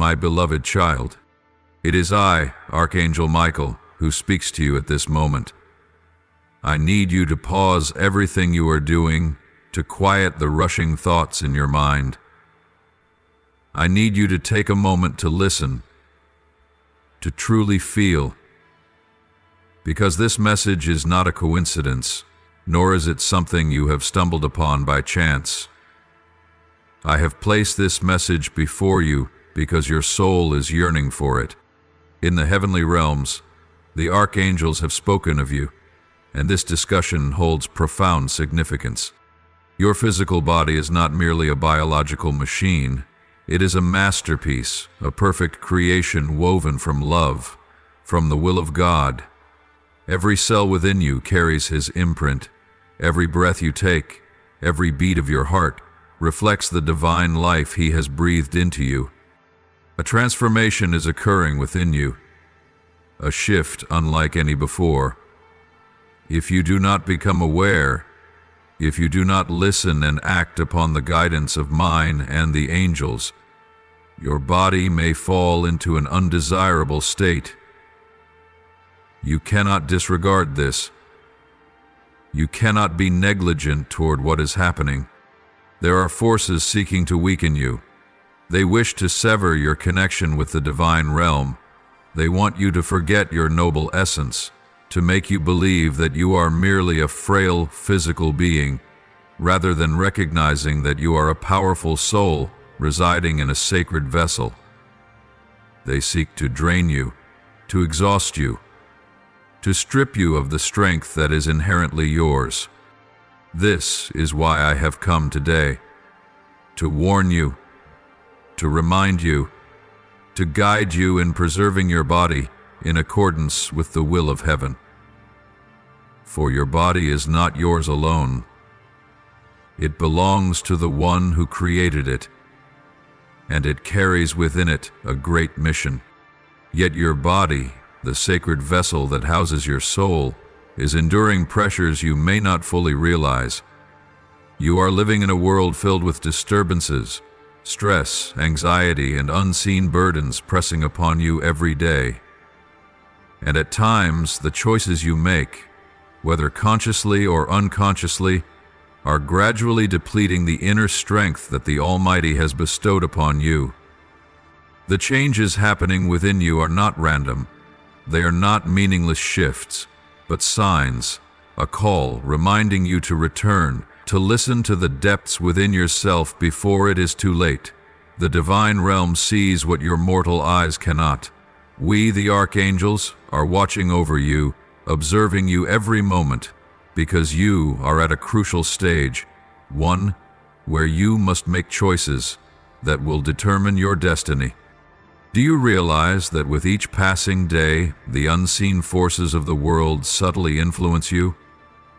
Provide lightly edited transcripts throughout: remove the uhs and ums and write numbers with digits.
my beloved child. It is I, Archangel Michael, who speaks to you at this moment. I need you to pause everything you are doing to quiet the rushing thoughts in your mind. I need you to take a moment to listen, to truly feel, because this message is not a coincidence, nor is it something you have stumbled upon by chance. I have placed this message before you because your soul is yearning for it. In the heavenly realms, the archangels have spoken of you, and this discussion holds profound significance. Your physical body is not merely a biological machine. It is a masterpiece, a perfect creation woven from love, from the will of God. Every cell within you carries His imprint. Every breath you take, every beat of your heart, reflects the divine life He has breathed into you. A transformation is occurring within you, a shift unlike any before. If you do not become aware, if you do not listen and act upon the guidance of mine and the angels, your body may fall into an undesirable state. You cannot disregard this. You cannot be negligent toward what is happening. There are forces seeking to weaken you. They wish to sever your connection with the divine realm. They want you to forget your noble essence, to make you believe that you are merely a frail physical being, rather than recognizing that you are a powerful soul residing in a sacred vessel. They seek to drain you, to exhaust you, to strip you of the strength that is inherently yours. This is why I have come today, to warn you, to remind you, to guide you in preserving your body in accordance with the will of heaven. For your body is not yours alone. It belongs to the One who created it, and it carries within it a great mission. Yet your body, the sacred vessel that houses your soul, is enduring pressures you may not fully realize. You are living in a world filled with disturbances, stress, anxiety, and unseen burdens pressing upon you every day. And at times, the choices you make, whether consciously or unconsciously, are gradually depleting the inner strength that the Almighty has bestowed upon you. The changes happening within you are not random. They are not meaningless shifts, but signs, a call reminding you to return, to listen to the depths within yourself before it is too late. The divine realm sees what your mortal eyes cannot. We, the archangels, are watching over you, observing you every moment, because you are at a crucial stage, one where you must make choices that will determine your destiny. Do you realize that with each passing day, the unseen forces of the world subtly influence you?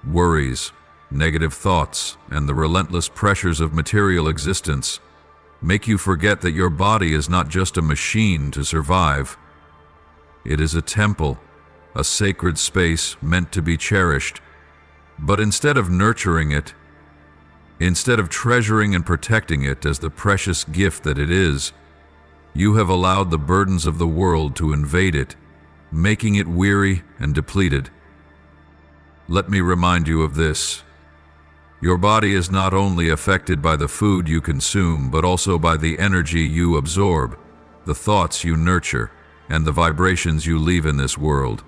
Worries, negative thoughts, and the relentless pressures of material existence make you forget that your body is not just a machine to survive. It is a temple, a sacred space meant to be cherished. But instead of nurturing it, instead of treasuring and protecting it as the precious gift that it is, you have allowed the burdens of the world to invade it, making it weary and depleted. Let me remind you of this. Your body is not only affected by the food you consume, but also by the energy you absorb, the thoughts you nurture, and the vibrations you leave in this world.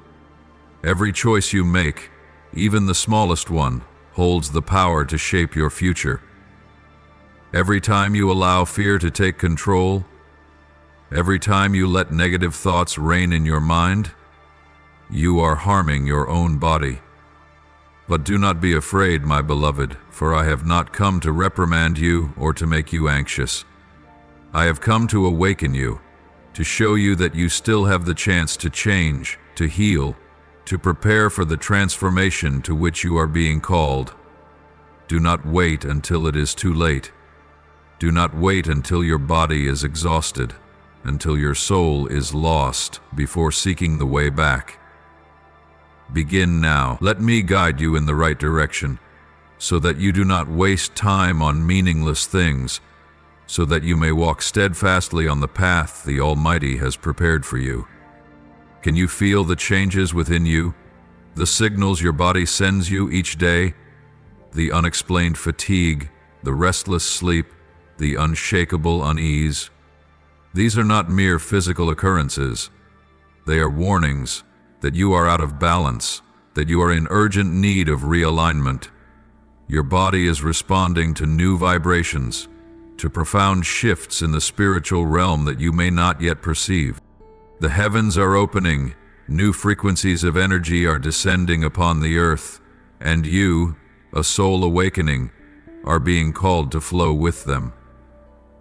Every choice you make, even the smallest one, holds the power to shape your future. Every time you allow fear to take control, every time you let negative thoughts reign in your mind, you are harming your own body. But do not be afraid, my beloved, for I have not come to reprimand you or to make you anxious. I have come to awaken you, to show you that you still have the chance to change, to heal, to prepare for the transformation to which you are being called. Do not wait until it is too late. Do not wait until your body is exhausted, until your soul is lost before seeking the way back. Begin now. Let me guide you in the right direction, so that you do not waste time on meaningless things, so that you may walk steadfastly on the path the Almighty has prepared for you. Can you feel the changes within you, the signals your body sends you each day, the unexplained fatigue, the restless sleep, the unshakable unease? These are not mere physical occurrences. They are warnings that you are out of balance, that you are in urgent need of realignment. Your body is responding to new vibrations, to profound shifts in the spiritual realm that you may not yet perceive. The heavens are opening, new frequencies of energy are descending upon the earth, and you, a soul awakening, are being called to flow with them.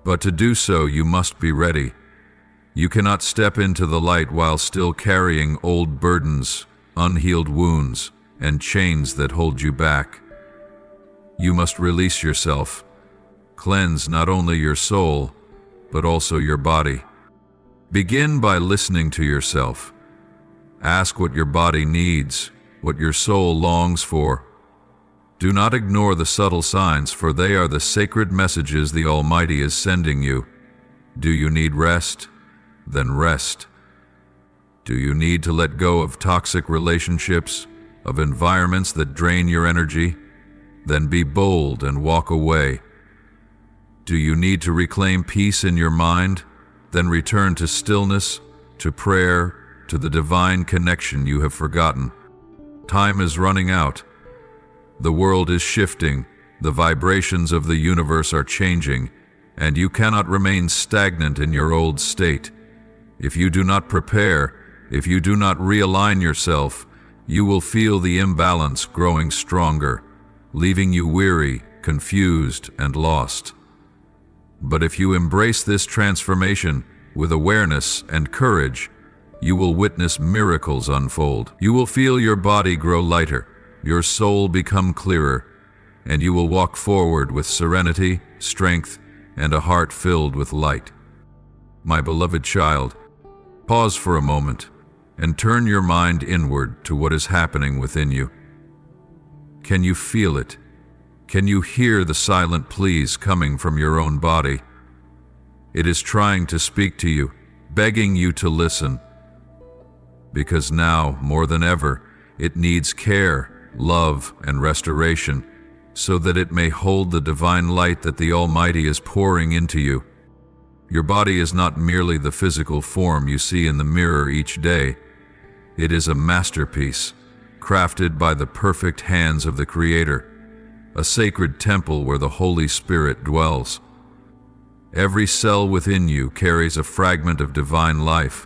But to do so, you must be ready. You cannot step into the light while still carrying old burdens, unhealed wounds, and chains that hold you back. You must release yourself, cleanse not only your soul, but also your body. Begin by listening to yourself. Ask what your body needs, what your soul longs for. Do not ignore the subtle signs, for they are the sacred messages the Almighty is sending you. Do you need rest? Then rest. Do you need to let go of toxic relationships, of environments that drain your energy? Then be bold and walk away. Do you need to reclaim peace in your mind? Then return to stillness, to prayer, to the divine connection you have forgotten. Time is running out. The world is shifting, the vibrations of the universe are changing, and you cannot remain stagnant in your old state. If you do not prepare, if you do not realign yourself, you will feel the imbalance growing stronger, leaving you weary, confused, and lost. But if you embrace this transformation with awareness and courage, you will witness miracles unfold. You will feel your body grow lighter, your soul become clearer, and you will walk forward with serenity, strength, and a heart filled with light. My beloved child, pause for a moment and turn your mind inward to what is happening within you. Can you feel it? Can you hear the silent pleas coming from your own body? It is trying to speak to you, begging you to listen. Because now, more than ever, it needs care, love, and restoration, so that it may hold the divine light that the Almighty is pouring into you. Your body is not merely the physical form you see in the mirror each day. It is a masterpiece, crafted by the perfect hands of the Creator, a sacred temple where the Holy Spirit dwells. Every cell within you carries a fragment of divine life,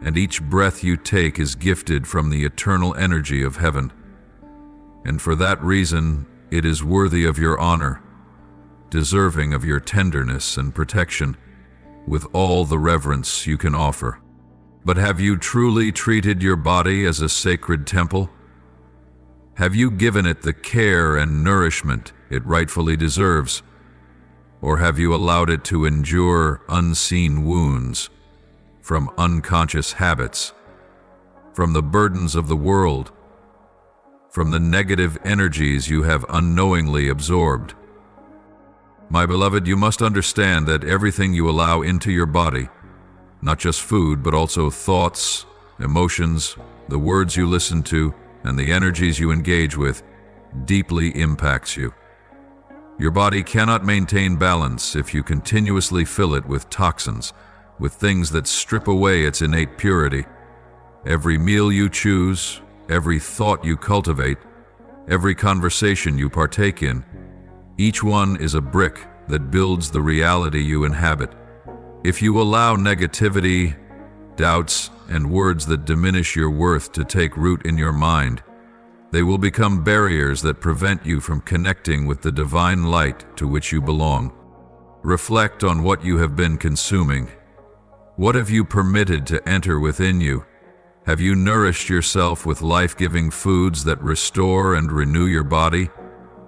and each breath you take is gifted from the eternal energy of heaven. And for that reason, it is worthy of your honor, deserving of your tenderness and protection, with all the reverence you can offer. But have you truly treated your body as a sacred temple? Have you given it the care and nourishment it rightfully deserves? Or have you allowed it to endure unseen wounds from unconscious habits, from the burdens of the world, from the negative energies you have unknowingly absorbed? My beloved, you must understand that everything you allow into your body, not just food, but also thoughts, emotions, the words you listen to, and the energies you engage with, deeply impacts you. Your body cannot maintain balance if you continuously fill it with toxins, with things that strip away its innate purity. Every meal you choose, every thought you cultivate, every conversation you partake in, each one is a brick that builds the reality you inhabit. If you allow negativity, doubts, and words that diminish your worth to take root in your mind, they will become barriers that prevent you from connecting with the divine light to which you belong. Reflect on what you have been consuming. What have you permitted to enter within you? Have you nourished yourself with life-giving foods that restore and renew your body?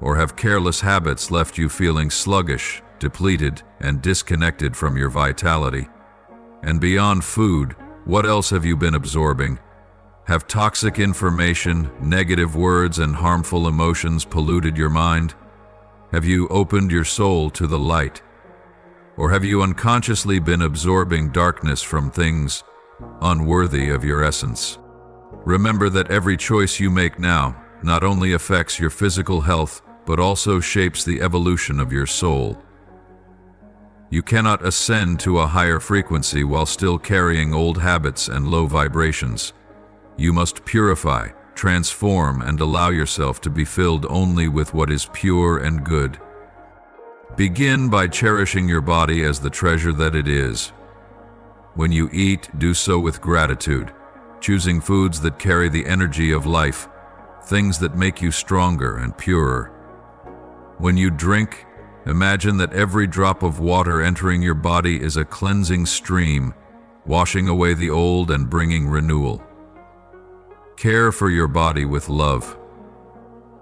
Or have careless habits left you feeling sluggish, depleted, and disconnected from your vitality? And beyond food, what else have you been absorbing? Have toxic information, negative words, and harmful emotions polluted your mind? Have you opened your soul to the light? Or have you unconsciously been absorbing darkness from things unworthy of your essence? Remember that every choice you make now not only affects your physical health, but also shapes the evolution of your soul. You cannot ascend to a higher frequency while still carrying old habits and low vibrations. You must purify, transform, and allow yourself to be filled only with what is pure and good. Begin by cherishing your body as the treasure that it is. When you eat, do so with gratitude, choosing foods that carry the energy of life, things that make you stronger and purer. When you drink, imagine that every drop of water entering your body is a cleansing stream, washing away the old and bringing renewal. Care for your body with love,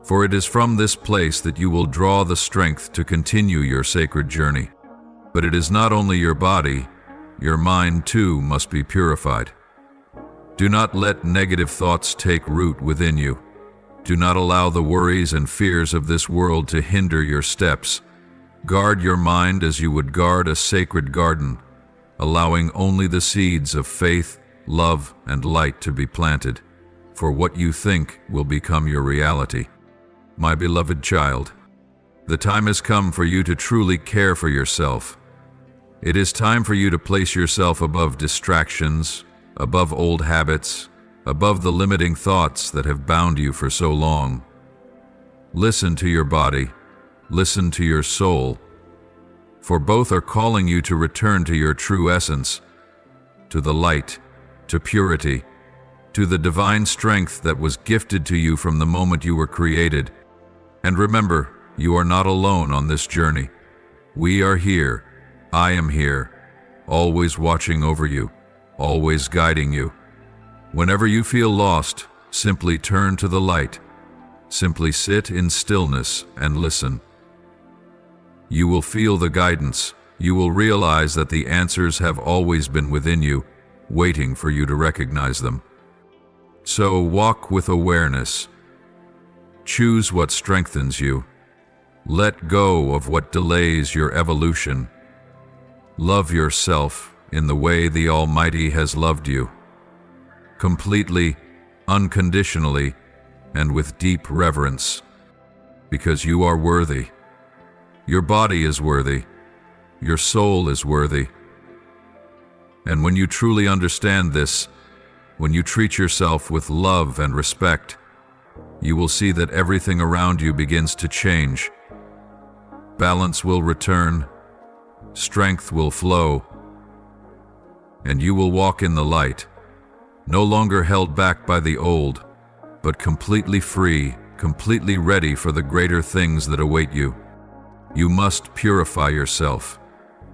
for it is from this place that you will draw the strength to continue your sacred journey. But it is not only your body, your mind too must be purified. Do not let negative thoughts take root within you. Do not allow the worries and fears of this world to hinder your steps. Guard your mind as you would guard a sacred garden, allowing only the seeds of faith, love, and light to be planted, for what you think will become your reality. My beloved child, the time has come for you to truly care for yourself. It is time for you to place yourself above distractions, above old habits, above the limiting thoughts that have bound you for so long. Listen to your body, listen to your soul, for both are calling you to return to your true essence, to the light, to purity, to the divine strength that was gifted to you from the moment you were created. And remember, you are not alone on this journey. We are here, I am here, always watching over you, always guiding you. Whenever you feel lost, simply turn to the light. Simply sit in stillness and listen. You will feel the guidance. You will realize that the answers have always been within you, waiting for you to recognize them. So walk with awareness. Choose what strengthens you. Let go of what delays your evolution. Love yourself in the way the Almighty has loved you. Completely, unconditionally, and with deep reverence, because you are worthy. Your body is worthy. Your soul is worthy. And when you truly understand this, when you treat yourself with love and respect, you will see that everything around you begins to change. Balance will return, strength will flow, and you will walk in the light, no longer held back by the old, but completely free, completely ready for the greater things that await you. You must purify yourself,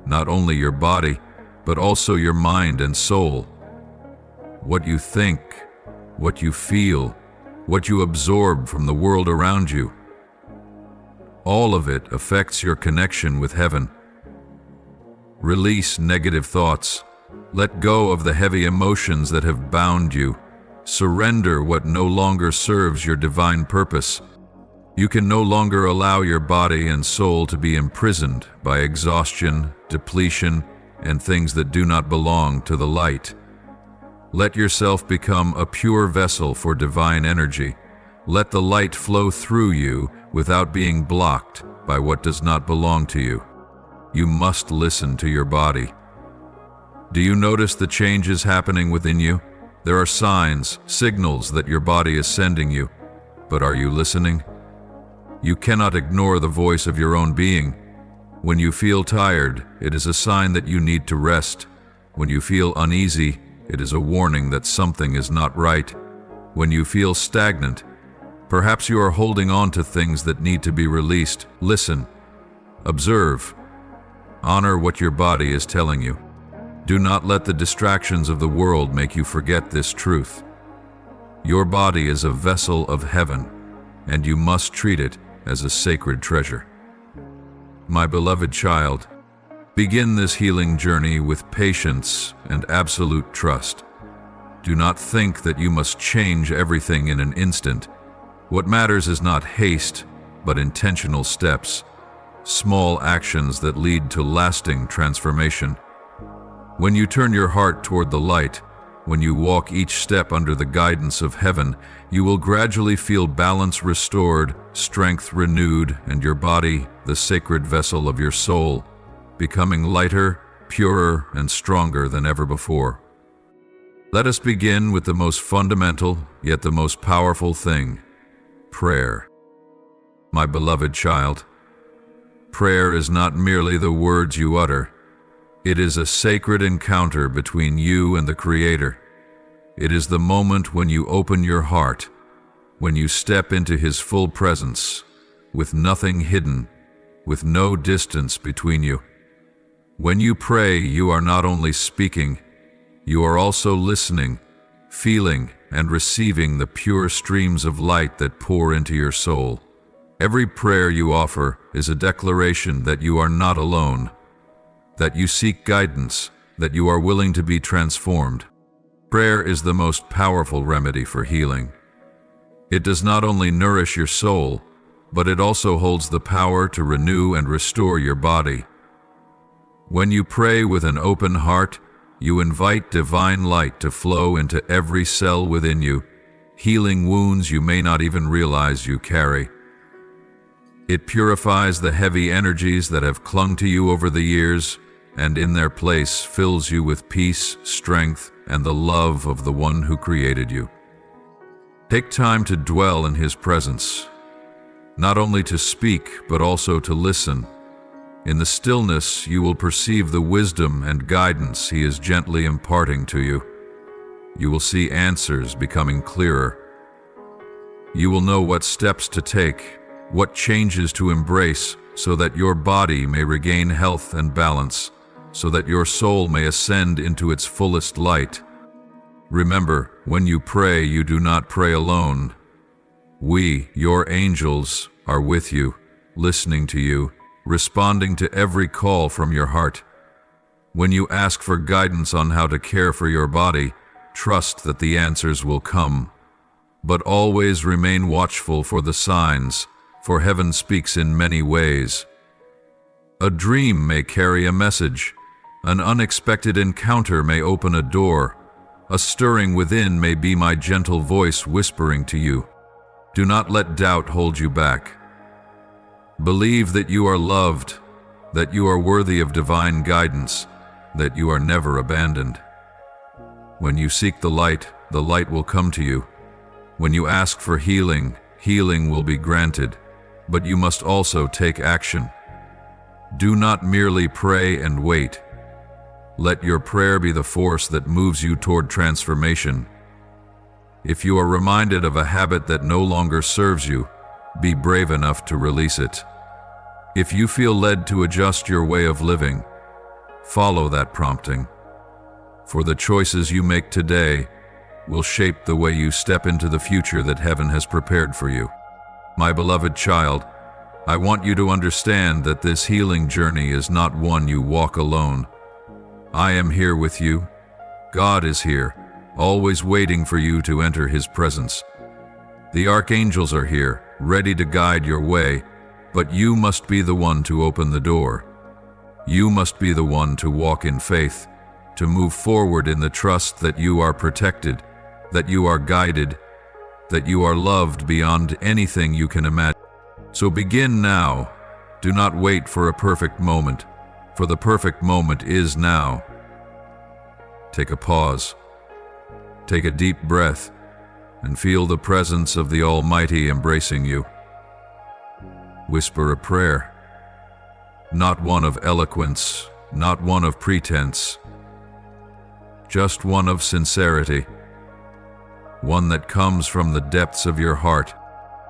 not only your body, but also your mind and soul. What you think, what you feel, what you absorb from the world around you, all of it affects your connection with heaven. Release negative thoughts. Let go of the heavy emotions that have bound you. Surrender what no longer serves your divine purpose. You can no longer allow your body and soul to be imprisoned by exhaustion, depletion, and things that do not belong to the light. Let yourself become a pure vessel for divine energy. Let the light flow through you without being blocked by what does not belong to you. You must listen to your body. Do you notice the changes happening within you? There are signs, signals that your body is sending you. But are you listening? You cannot ignore the voice of your own being. When you feel tired, it is a sign that you need to rest. When you feel uneasy, it is a warning that something is not right. When you feel stagnant, perhaps you are holding on to things that need to be released. Listen, observe, honor what your body is telling you. Do not let the distractions of the world make you forget this truth. Your body is a vessel of heaven, and you must treat it as a sacred treasure. My beloved child, begin this healing journey with patience and absolute trust. Do not think that you must change everything in an instant. What matters is not haste, but intentional steps. small actions that lead to lasting transformation. When you turn your heart toward the light, when you walk each step under the guidance of heaven, you will gradually feel balance restored, strength renewed, and your body, the sacred vessel of your soul, becoming lighter, purer, and stronger than ever before. Let us begin with the most fundamental, yet the most powerful thing: prayer. My beloved child, prayer is not merely the words you utter. It is a sacred encounter between you and the Creator. It is the moment when you open your heart, when you step into His full presence, with nothing hidden, with no distance between you. When you pray, you are not only speaking, you are also listening, feeling, and receiving the pure streams of light that pour into your soul. Every prayer you offer is a declaration that you are not alone, that you seek guidance, that you are willing to be transformed. Prayer is the most powerful remedy for healing. It does not only nourish your soul, but it also holds the power to renew and restore your body. When you pray with an open heart, you invite divine light to flow into every cell within you, healing wounds you may not even realize you carry. It purifies the heavy energies that have clung to you over the years, and in their place fills you with peace, strength, and the love of the one who created you. Take time to dwell in His presence, not only to speak, but also to listen. In the stillness, you will perceive the wisdom and guidance He is gently imparting to you. You will see answers becoming clearer. You will know what steps to take, what changes to embrace, so that your body may regain health and balance, so that your soul may ascend into its fullest light. Remember, when you pray, you do not pray alone. We, your angels, are with you, listening to you, responding to every call from your heart. When you ask for guidance on how to care for your body, trust that the answers will come. But always remain watchful for the signs, for heaven speaks in many ways. A dream may carry a message. An unexpected encounter may open a door. A stirring within may be my gentle voice whispering to you. Do not let doubt hold you back. Believe that you are loved, that you are worthy of divine guidance, that you are never abandoned. When you seek the light will come to you. When you ask for healing, healing will be granted, but you must also take action. Do not merely pray and wait. Let your prayer be the force that moves you toward transformation. If you are reminded of a habit that no longer serves you, be brave enough to release it. If you feel led to adjust your way of living, follow that prompting. For the choices you make today will shape the way you step into the future that heaven has prepared for you. My beloved child, I want you to understand that this healing journey is not one you walk alone. I am here with you. God is here, always waiting for you to enter His presence. The archangels are here, ready to guide your way, but you must be the one to open the door. You must be the one to walk in faith, to move forward in the trust that you are protected, that you are guided, that you are loved beyond anything you can imagine. So begin now. Do not wait for a perfect moment, for the perfect moment is now. Take a pause. Take a deep breath and feel the presence of the Almighty embracing you. Whisper a prayer, not one of eloquence, not one of pretense, just one of sincerity, one that comes from the depths of your heart.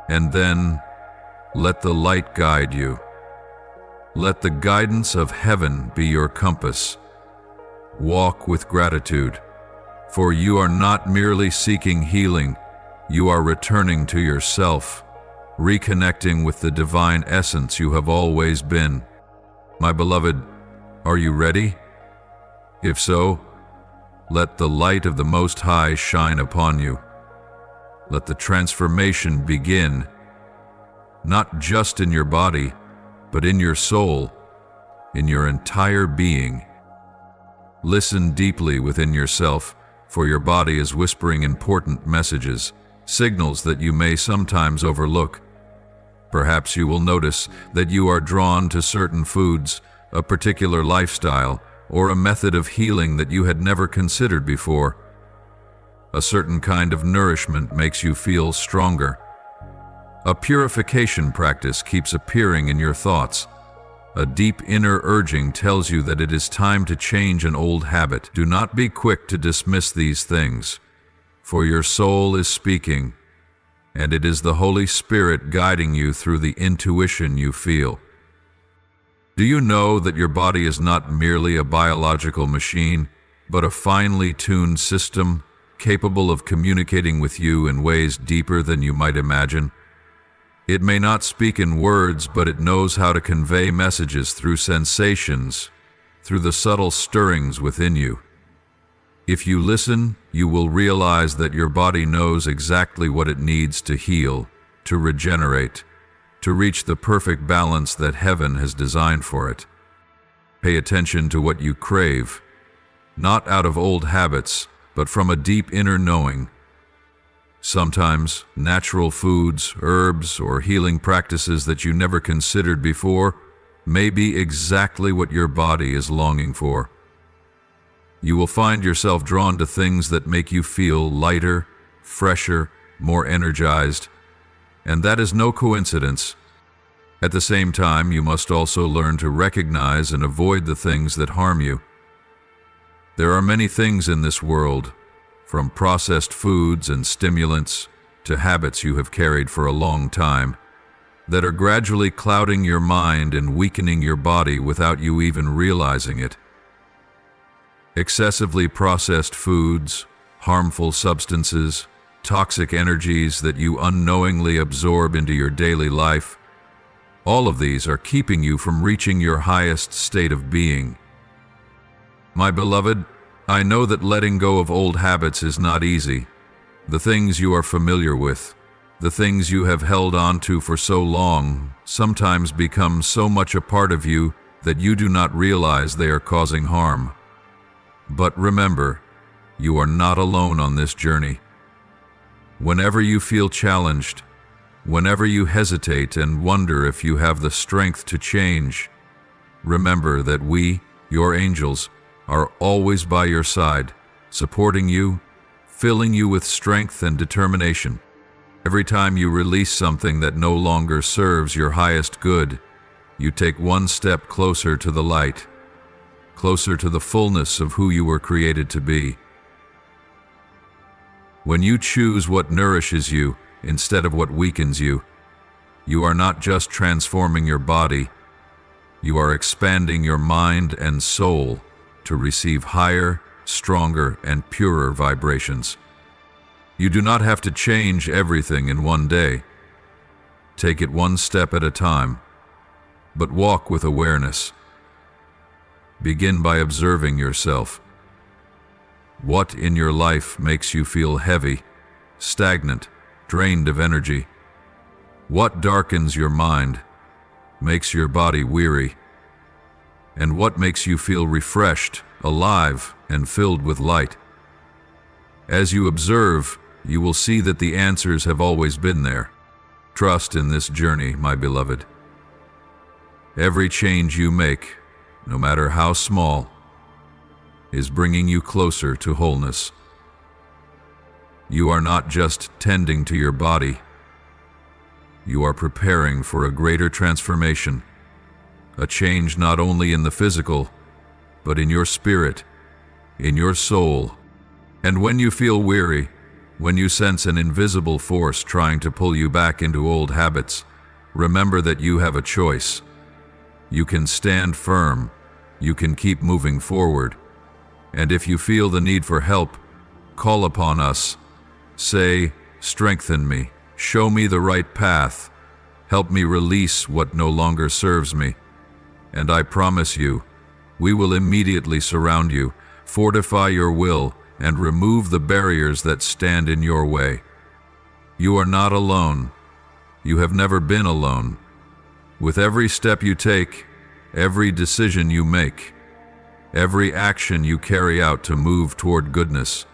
And then let the light guide you. Let the guidance of heaven be your compass. Walk with gratitude, for you are not merely seeking healing, you are returning to yourself, reconnecting with the divine essence you have always been. My beloved, are you ready? If so, let the light of the Most High shine upon you. Let the transformation begin, not just in your body, but in your soul, in your entire being. Listen deeply within yourself, for your body is whispering important messages, signals that you may sometimes overlook. Perhaps you will notice that you are drawn to certain foods, a particular lifestyle, or a method of healing that you had never considered before. A certain kind of nourishment makes you feel stronger. A purification practice keeps appearing in your thoughts. A deep inner urging tells you that it is time to change an old habit. Do not be quick to dismiss these things, for your soul is speaking, and it is the Holy Spirit guiding you through the intuition you feel. Do you know that your body is not merely a biological machine, but a finely tuned system capable of communicating with you in ways deeper than you might imagine? It may not speak in words, but it knows how to convey messages through sensations, through the subtle stirrings within you. If you listen, you will realize that your body knows exactly what it needs to heal, to regenerate, to reach the perfect balance that heaven has designed for it. Pay attention to what you crave, not out of old habits, but from a deep inner knowing. Sometimes, natural foods, herbs, or healing practices that you never considered before may be exactly what your body is longing for. You will find yourself drawn to things that make you feel lighter, fresher, more energized, and that is no coincidence. At the same time, you must also learn to recognize and avoid the things that harm you. There are many things in this world, from processed foods and stimulants to habits you have carried for a long time, that are gradually clouding your mind and weakening your body without you even realizing it. Excessively processed foods, harmful substances, toxic energies that you unknowingly absorb into your daily life, all of these are keeping you from reaching your highest state of being. My beloved, I know that letting go of old habits is not easy. The things you are familiar with, the things you have held on to for so long, sometimes become so much a part of you that you do not realize they are causing harm. But remember, you are not alone on this journey. Whenever you feel challenged, whenever you hesitate and wonder if you have the strength to change, remember that we, your angels, are always by your side, supporting you, filling you with strength and determination. Every time you release something that no longer serves your highest good, you take one step closer to the light, closer to the fullness of who you were created to be. When you choose what nourishes you instead of what weakens you, you are not just transforming your body, you are expanding your mind and soul to receive higher, stronger, and purer vibrations. You do not have to change everything in one day. Take it one step at a time, but walk with awareness. Begin by observing yourself. What in your life makes you feel heavy, stagnant, drained of energy? What darkens your mind, makes your body weary? And what makes you feel refreshed, alive, and filled with light? As you observe, you will see that the answers have always been there. Trust in this journey, my beloved. Every change you make, no matter how small, is bringing you closer to wholeness. You are not just tending to your body. You are preparing for a greater transformation, a change not only in the physical, but in your spirit, in your soul. And when you feel weary, when you sense an invisible force trying to pull you back into old habits, remember that you have a choice. You can stand firm, you can keep moving forward, and if you feel the need for help, call upon us. Say, "Strengthen me, show me the right path, help me release what no longer serves me." And I promise you, we will immediately surround you, fortify your will, and remove the barriers that stand in your way. You are not alone. You have never been alone. With every step you take, every decision you make, every action you carry out to move toward goodness,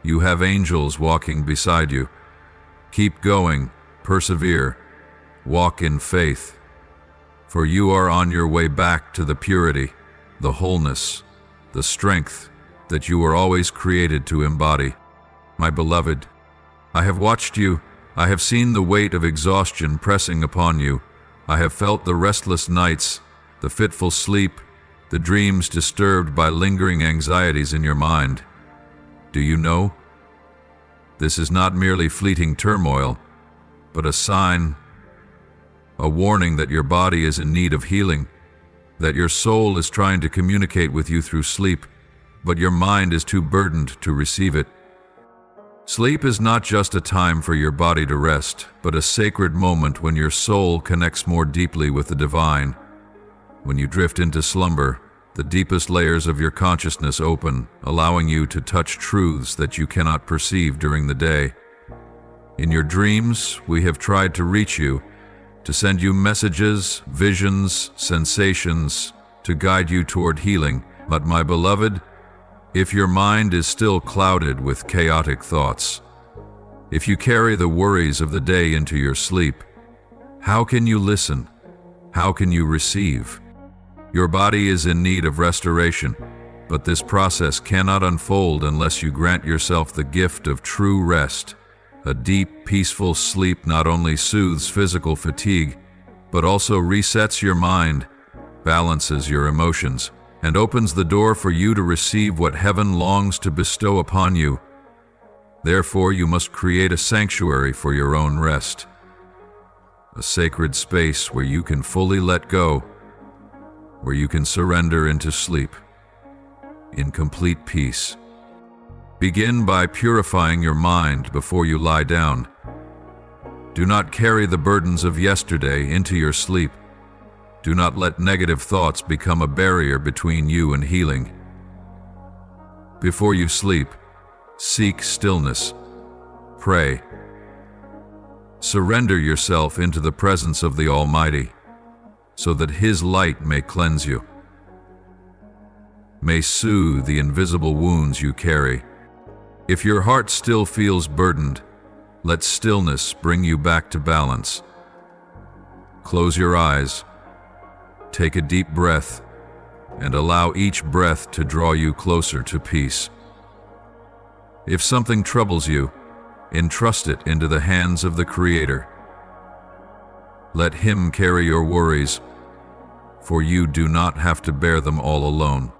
you have angels walking beside you. Keep going, persevere, walk in faith, for you are on your way back to the purity, the wholeness, the strength that you were always created to embody. My beloved, I have watched you. I have seen the weight of exhaustion pressing upon you. I have felt the restless nights, the fitful sleep, the dreams disturbed by lingering anxieties in your mind. Do you know? This is not merely fleeting turmoil, but a sign, a warning that your body is in need of healing, that your soul is trying to communicate with you through sleep, but your mind is too burdened to receive it. Sleep is not just a time for your body to rest, but a sacred moment when your soul connects more deeply with the divine. When you drift into slumber, the deepest layers of your consciousness open, allowing you to touch truths that you cannot perceive during the day. In your dreams, we have tried to reach you, to send you messages, visions, sensations, to guide you toward healing. But my beloved, if your mind is still clouded with chaotic thoughts, if you carry the worries of the day into your sleep, how can you listen? How can you receive? Your body is in need of restoration, but this process cannot unfold unless you grant yourself the gift of true rest. A deep, peaceful sleep not only soothes physical fatigue, but also resets your mind, balances your emotions, and opens the door for you to receive what heaven longs to bestow upon you. Therefore, you must create a sanctuary for your own rest, a sacred space where you can fully let go, where you can surrender into sleep, in complete peace. Begin by purifying your mind before you lie down. Do not carry the burdens of yesterday into your sleep. Do not let negative thoughts become a barrier between you and healing. Before you sleep, seek stillness. Pray. Surrender yourself into the presence of the Almighty, so that His light may cleanse you, may soothe the invisible wounds you carry. If your heart still feels burdened, let stillness bring you back to balance. Close your eyes. Take a deep breath, and allow each breath to draw you closer to peace. If something troubles you, entrust it into the hands of the Creator. Let Him carry your worries, for you do not have to bear them all alone.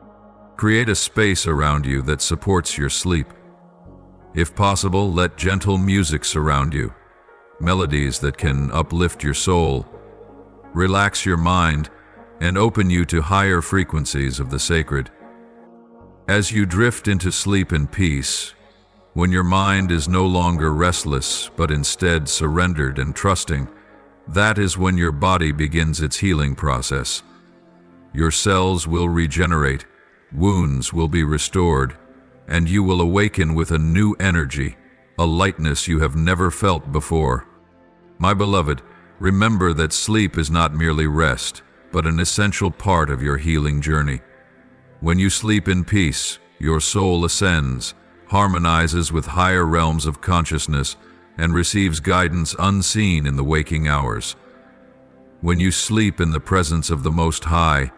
Create a space around you that supports your sleep. If possible, let gentle music surround you, melodies that can uplift your soul, relax your mind, and open you to higher frequencies of the sacred. As you drift into sleep in peace, when your mind is no longer restless but instead surrendered and trusting, that is when your body begins its healing process. Your cells will regenerate, wounds will be restored, and you will awaken with a new energy, a lightness you have never felt before. My beloved, remember that sleep is not merely rest, but an essential part of your healing journey. When you sleep in peace, your soul ascends, harmonizes with higher realms of consciousness, and receives guidance unseen in the waking hours. When you sleep in the presence of the Most High,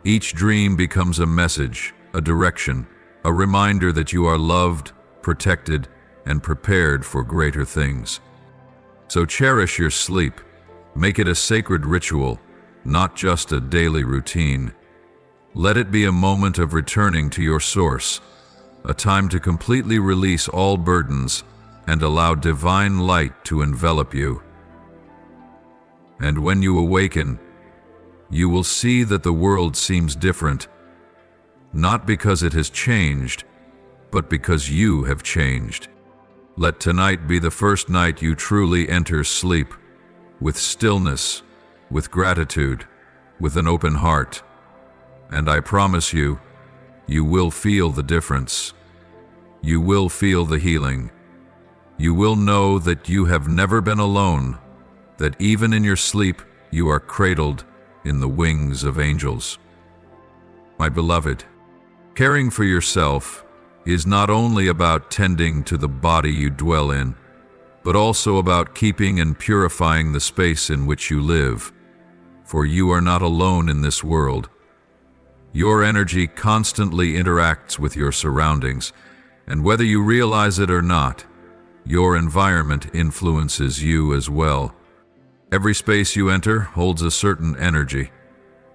each dream becomes a message, a direction, a reminder that you are loved, protected, and prepared for greater things. So cherish your sleep. Make it a sacred ritual, not just a daily routine. Let it be a moment of returning to your source, a time to completely release all burdens and allow divine light to envelop you. And when you awaken, you will see that the world seems different, not because it has changed, but because you have changed. Let tonight be the first night you truly enter sleep, with stillness, with gratitude, with an open heart. And I promise you, you will feel the difference. You will feel the healing. You will know that you have never been alone, that even in your sleep, you are cradled in the wings of angels. My beloved, caring for yourself is not only about tending to the body you dwell in, but also about keeping and purifying the space in which you live, for you are not alone in this world. Your energy constantly interacts with your surroundings, and whether you realize it or not, your environment influences you as well. Every space you enter holds a certain energy.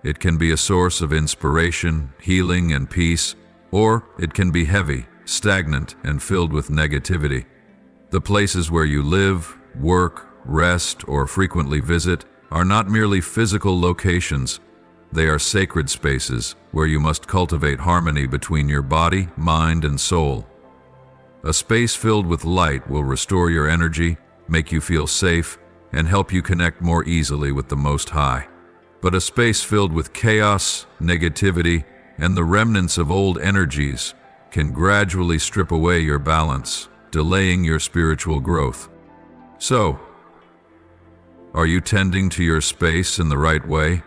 It can be a source of inspiration, healing, and peace, or it can be heavy, stagnant, and filled with negativity. The places where you live, work, rest, or frequently visit are not merely physical locations. They are sacred spaces where you must cultivate harmony between your body, mind, and soul. A space filled with light will restore your energy, make you feel safe, and help you connect more easily with the Most High. But a space filled with chaos, negativity, and the remnants of old energies can gradually strip away your balance, delaying your spiritual growth. So, are you tending to your space in the right way?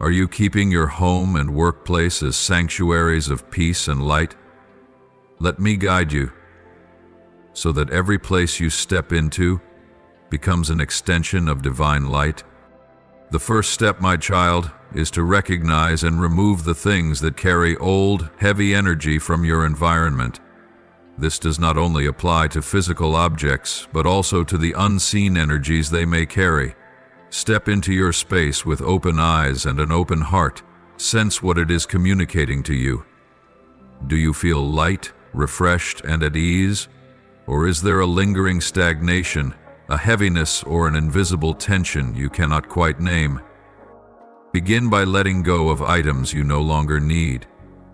Are you keeping your home and workplace as sanctuaries of peace and light? Let me guide you, so that every place you step into becomes an extension of divine light. The first step, my child, is to recognize and remove the things that carry old, heavy energy from your environment. This does not only apply to physical objects, but also to the unseen energies they may carry. Step into your space with open eyes and an open heart. Sense what it is communicating to you. Do you feel light, refreshed, and at ease? Or is there a lingering stagnation, a heaviness, or an invisible tension you cannot quite name? Begin by letting go of items you no longer need,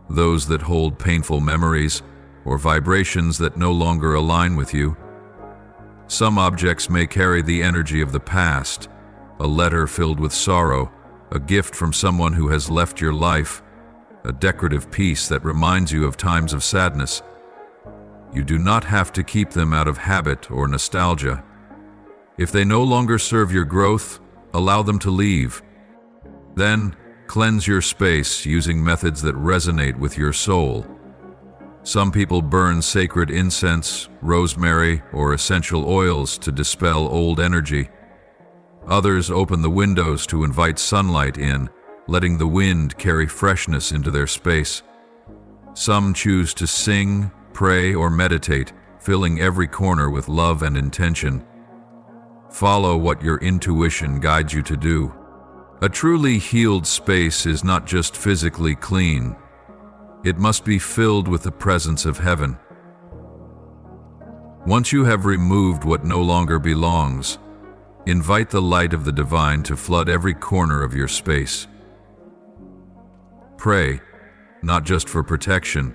those that hold painful memories, or vibrations that no longer align with you. Some objects may carry the energy of the past, a letter filled with sorrow, a gift from someone who has left your life, a decorative piece that reminds you of times of sadness. You do not have to keep them out of habit or nostalgia. If they no longer serve your growth, allow them to leave. Then, cleanse your space using methods that resonate with your soul. Some people burn sacred incense, rosemary, or essential oils to dispel old energy. Others open the windows to invite sunlight in, letting the wind carry freshness into their space. Some choose to sing, pray, or meditate, filling every corner with love and intention. Follow what your intuition guides you to do. A truly healed space is not just physically clean. It must be filled with the presence of heaven. Once you have removed what no longer belongs, invite the light of the divine to flood every corner of your space. Pray, not just for protection,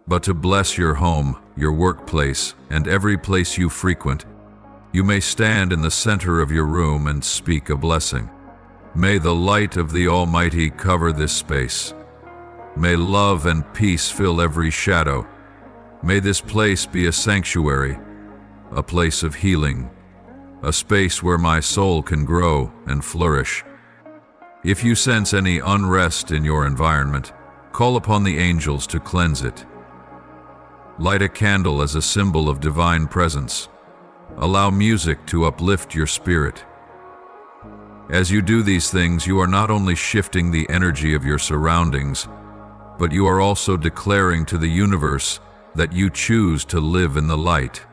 but to bless your home, your workplace, and every place you frequent. You may stand in the center of your room and speak a blessing. May the light of the Almighty cover this space. May love and peace fill every shadow. May this place be a sanctuary, a place of healing, a space where my soul can grow and flourish. If you sense any unrest in your environment, call upon the angels to cleanse it. Light a candle as a symbol of divine presence. Allow music to uplift your spirit. As you do these things, you are not only shifting the energy of your surroundings, but you are also declaring to the universe that you choose to live in the light,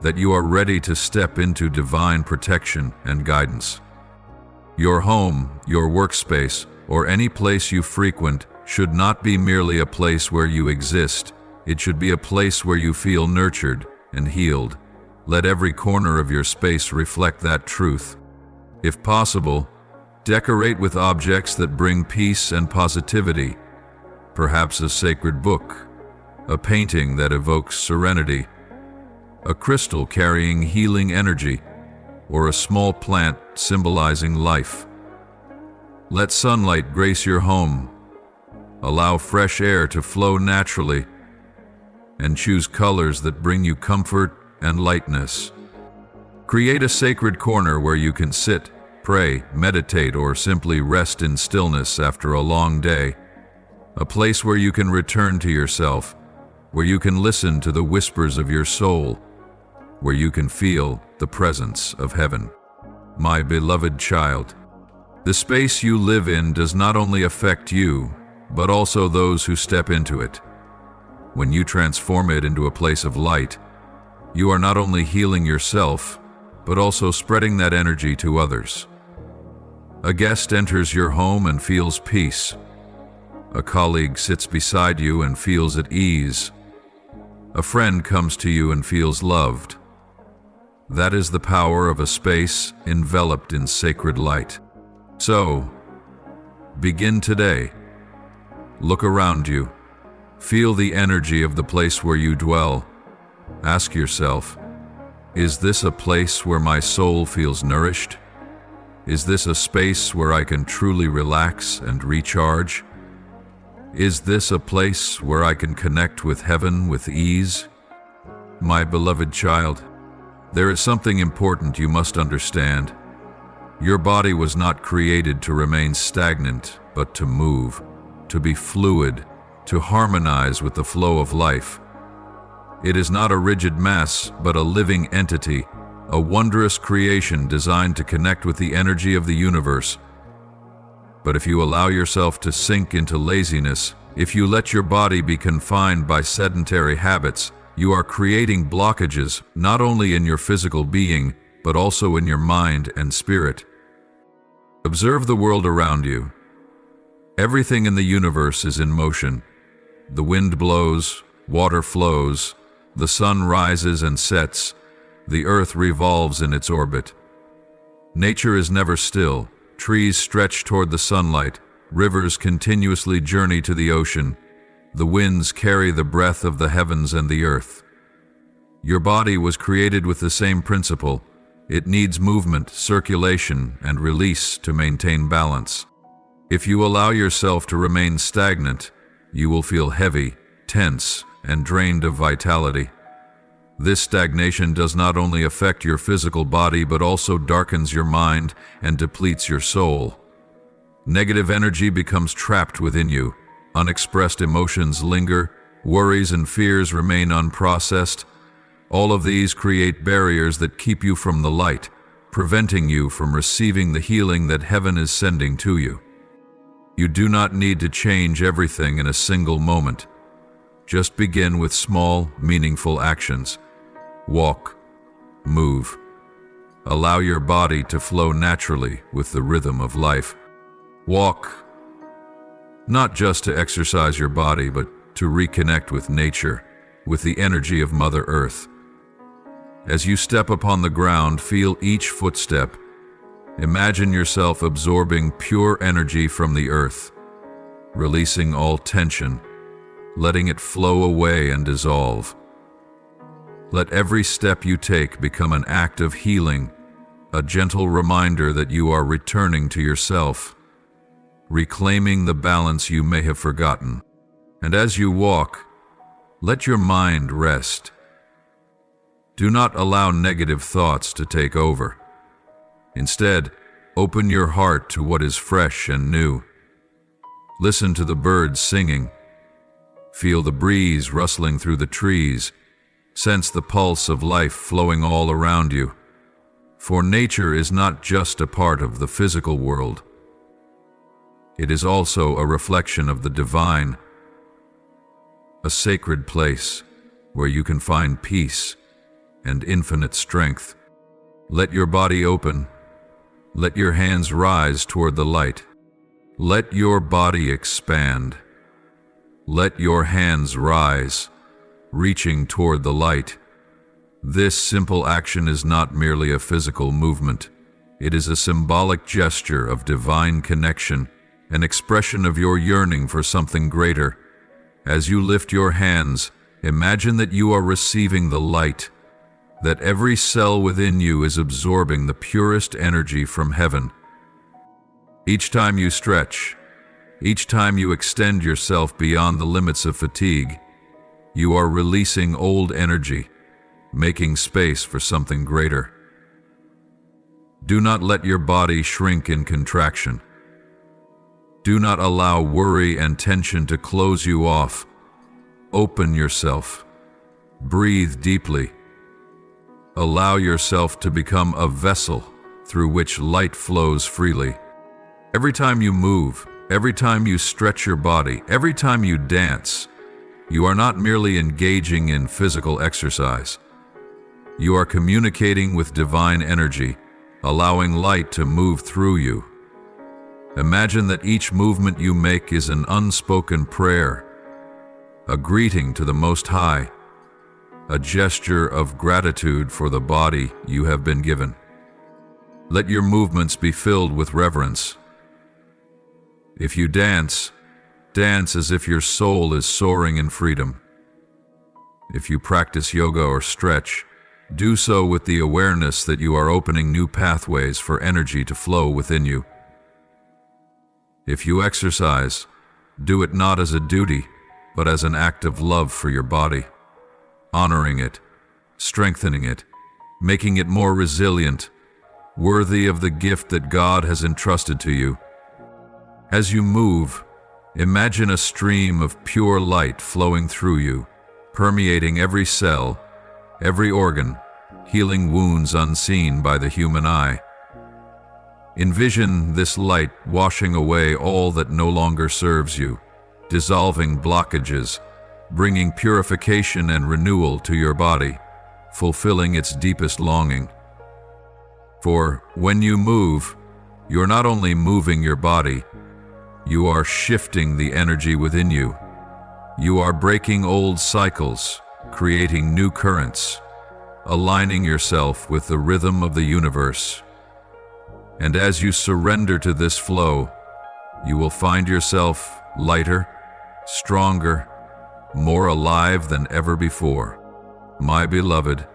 that you are ready to step into divine protection and guidance. Your home, your workspace, or any place you frequent should not be merely a place where you exist. It should be a place where you feel nurtured and healed. Let every corner of your space reflect that truth. If possible, decorate with objects that bring peace and positivity, perhaps a sacred book, a painting that evokes serenity, a crystal carrying healing energy, or a small plant symbolizing life. Let sunlight grace your home. Allow fresh air to flow naturally, and choose colors that bring you comfort and lightness. Create a sacred corner where you can sit, pray, meditate, or simply rest in stillness after a long day. A place where you can return to yourself, where you can listen to the whispers of your soul, where you can feel the presence of heaven. My beloved child, the space you live in does not only affect you, but also those who step into it. When you transform it into a place of light, you are not only healing yourself, but also spreading that energy to others. A guest enters your home and feels peace. A colleague sits beside you and feels at ease. A friend comes to you and feels loved. That is the power of a space enveloped in sacred light. So, begin today. Look around you. Feel the energy of the place where you dwell. Ask yourself, is this a place where my soul feels nourished? Is this a space where I can truly relax and recharge? Is this a place where I can connect with heaven with ease? My beloved child, there is something important you must understand. Your body was not created to remain stagnant, but to move, to be fluid, to harmonize with the flow of life. It is not a rigid mass, but a living entity, a wondrous creation designed to connect with the energy of the universe. But if you allow yourself to sink into laziness, if you let your body be confined by sedentary habits, you are creating blockages not only in your physical being, but also in your mind and spirit. Observe the world around you. Everything in the universe is in motion. The wind blows, water flows, the sun rises and sets, the earth revolves in its orbit. Nature is never still. Trees stretch toward the sunlight, rivers continuously journey to the ocean, the winds carry the breath of the heavens and the earth. Your body was created with the same principle. It needs movement, circulation, and release to maintain balance. If you allow yourself to remain stagnant, you will feel heavy, tense, and drained of vitality. This stagnation does not only affect your physical body, but also darkens your mind and depletes your soul. Negative energy becomes trapped within you. Unexpressed emotions linger, worries and fears remain unprocessed. All of these create barriers that keep you from the light, preventing you from receiving the healing that heaven is sending to you. You do not need to change everything in a single moment. Just begin with small, meaningful actions. Walk, move. Allow your body to flow naturally with the rhythm of life. Walk, not just to exercise your body, but to reconnect with nature, with the energy of Mother Earth. As you step upon the ground, feel each footstep. Imagine yourself absorbing pure energy from the earth, releasing all tension, letting it flow away and dissolve. Let every step you take become an act of healing, a gentle reminder that you are returning to yourself, reclaiming the balance you may have forgotten. And as you walk, let your mind rest. Do not allow negative thoughts to take over. Instead, open your heart to what is fresh and new. Listen to the birds singing. Feel the breeze rustling through the trees. Sense the pulse of life flowing all around you. For nature is not just a part of the physical world. It is also a reflection of the divine, a sacred place where you can find peace and infinite strength. Let your body open. Let your hands rise toward the light. Let your body expand. Let your hands rise, reaching toward the light. This simple action is not merely a physical movement. It is a symbolic gesture of divine connection, an expression of your yearning for something greater. As you lift your hands, imagine that you are receiving the light, that every cell within you is absorbing the purest energy from heaven. Each time you stretch, each time you extend yourself beyond the limits of fatigue, you are releasing old energy, making space for something greater. Do not let your body shrink in contraction. Do not allow worry and tension to close you off. Open yourself. Breathe deeply. Allow yourself to become a vessel through which light flows freely. Every time you move, every time you stretch your body, every time you dance, you are not merely engaging in physical exercise. You are communicating with divine energy, allowing light to move through you. Imagine that each movement you make is an unspoken prayer, a greeting to the Most High, a gesture of gratitude for the body you have been given. Let your movements be filled with reverence. If you dance, dance as if your soul is soaring in freedom. If you practice yoga or stretch, do so with the awareness that you are opening new pathways for energy to flow within you. If you exercise, do it not as a duty, but as an act of love for your body, honoring it, strengthening it, making it more resilient, worthy of the gift that God has entrusted to you. As you move, imagine a stream of pure light flowing through you, permeating every cell, every organ, healing wounds unseen by the human eye. Envision this light washing away all that no longer serves you, dissolving blockages, bringing purification and renewal to your body, fulfilling its deepest longing. For when you move, you're not only moving your body, you are shifting the energy within you. You are breaking old cycles, creating new currents, aligning yourself with the rhythm of the universe. And as you surrender to this flow, you will find yourself lighter, stronger, more alive than ever before. My beloved,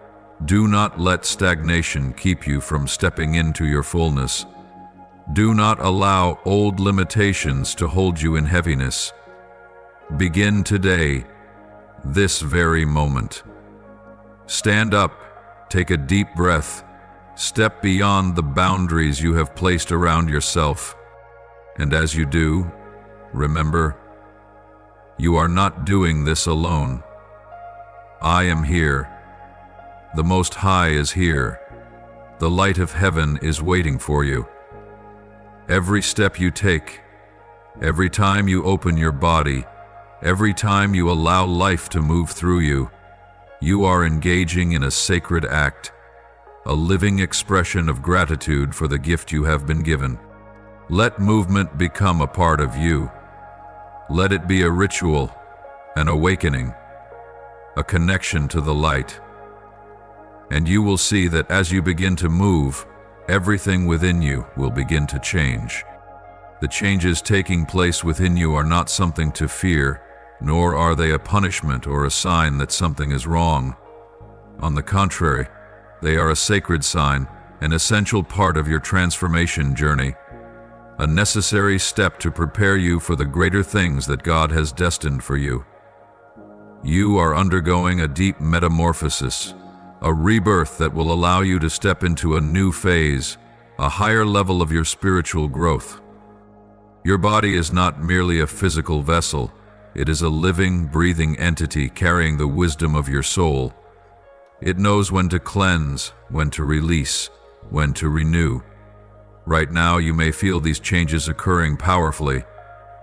do not let stagnation keep you from stepping into your fullness. Do not allow old limitations to hold you in heaviness. Begin today, this very moment. Stand up, take a deep breath, step beyond the boundaries you have placed around yourself. And as you do, remember, you are not doing this alone. I am here. The Most High is here. The light of heaven is waiting for you. Every step you take, every time you open your body, every time you allow life to move through you, you are engaging in a sacred act, a living expression of gratitude for the gift you have been given. Let movement become a part of you. Let it be a ritual, an awakening, a connection to the light. And you will see that as you begin to move, everything within you will begin to change. The changes taking place within you are not something to fear, nor are they a punishment or a sign that something is wrong. On the contrary, they are a sacred sign, an essential part of your transformation journey, a necessary step to prepare you for the greater things that God has destined for you. You are undergoing a deep metamorphosis, a rebirth that will allow you to step into a new phase, a higher level of your spiritual growth. Your body is not merely a physical vessel, it is a living, breathing entity carrying the wisdom of your soul. It knows when to cleanse, when to release, when to renew. Right now, you may feel these changes occurring powerfully.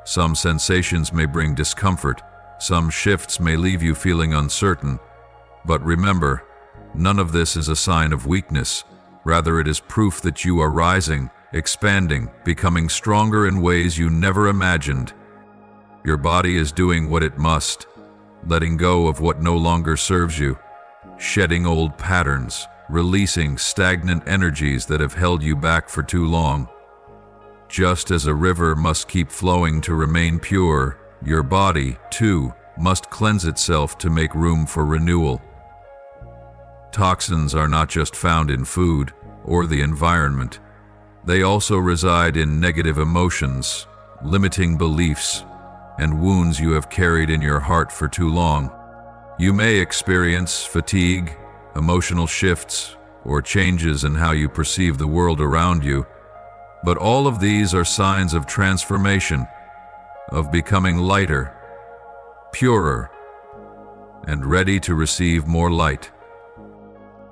Some sensations may bring discomfort, some shifts may leave you feeling uncertain. But remember, none of this is a sign of weakness. Rather, it is proof that you are rising, expanding, becoming stronger in ways you never imagined. Your body is doing what it must, letting go of what no longer serves you, shedding old patterns, releasing stagnant energies that have held you back for too long. Just as a river must keep flowing to remain pure, your body, too, must cleanse itself to make room for renewal. Toxins are not just found in food or the environment. They also reside in negative emotions, limiting beliefs, and wounds you have carried in your heart for too long. You may experience fatigue, emotional shifts, or changes in how you perceive the world around you, but all of these are signs of transformation, of becoming lighter, purer, and ready to receive more light.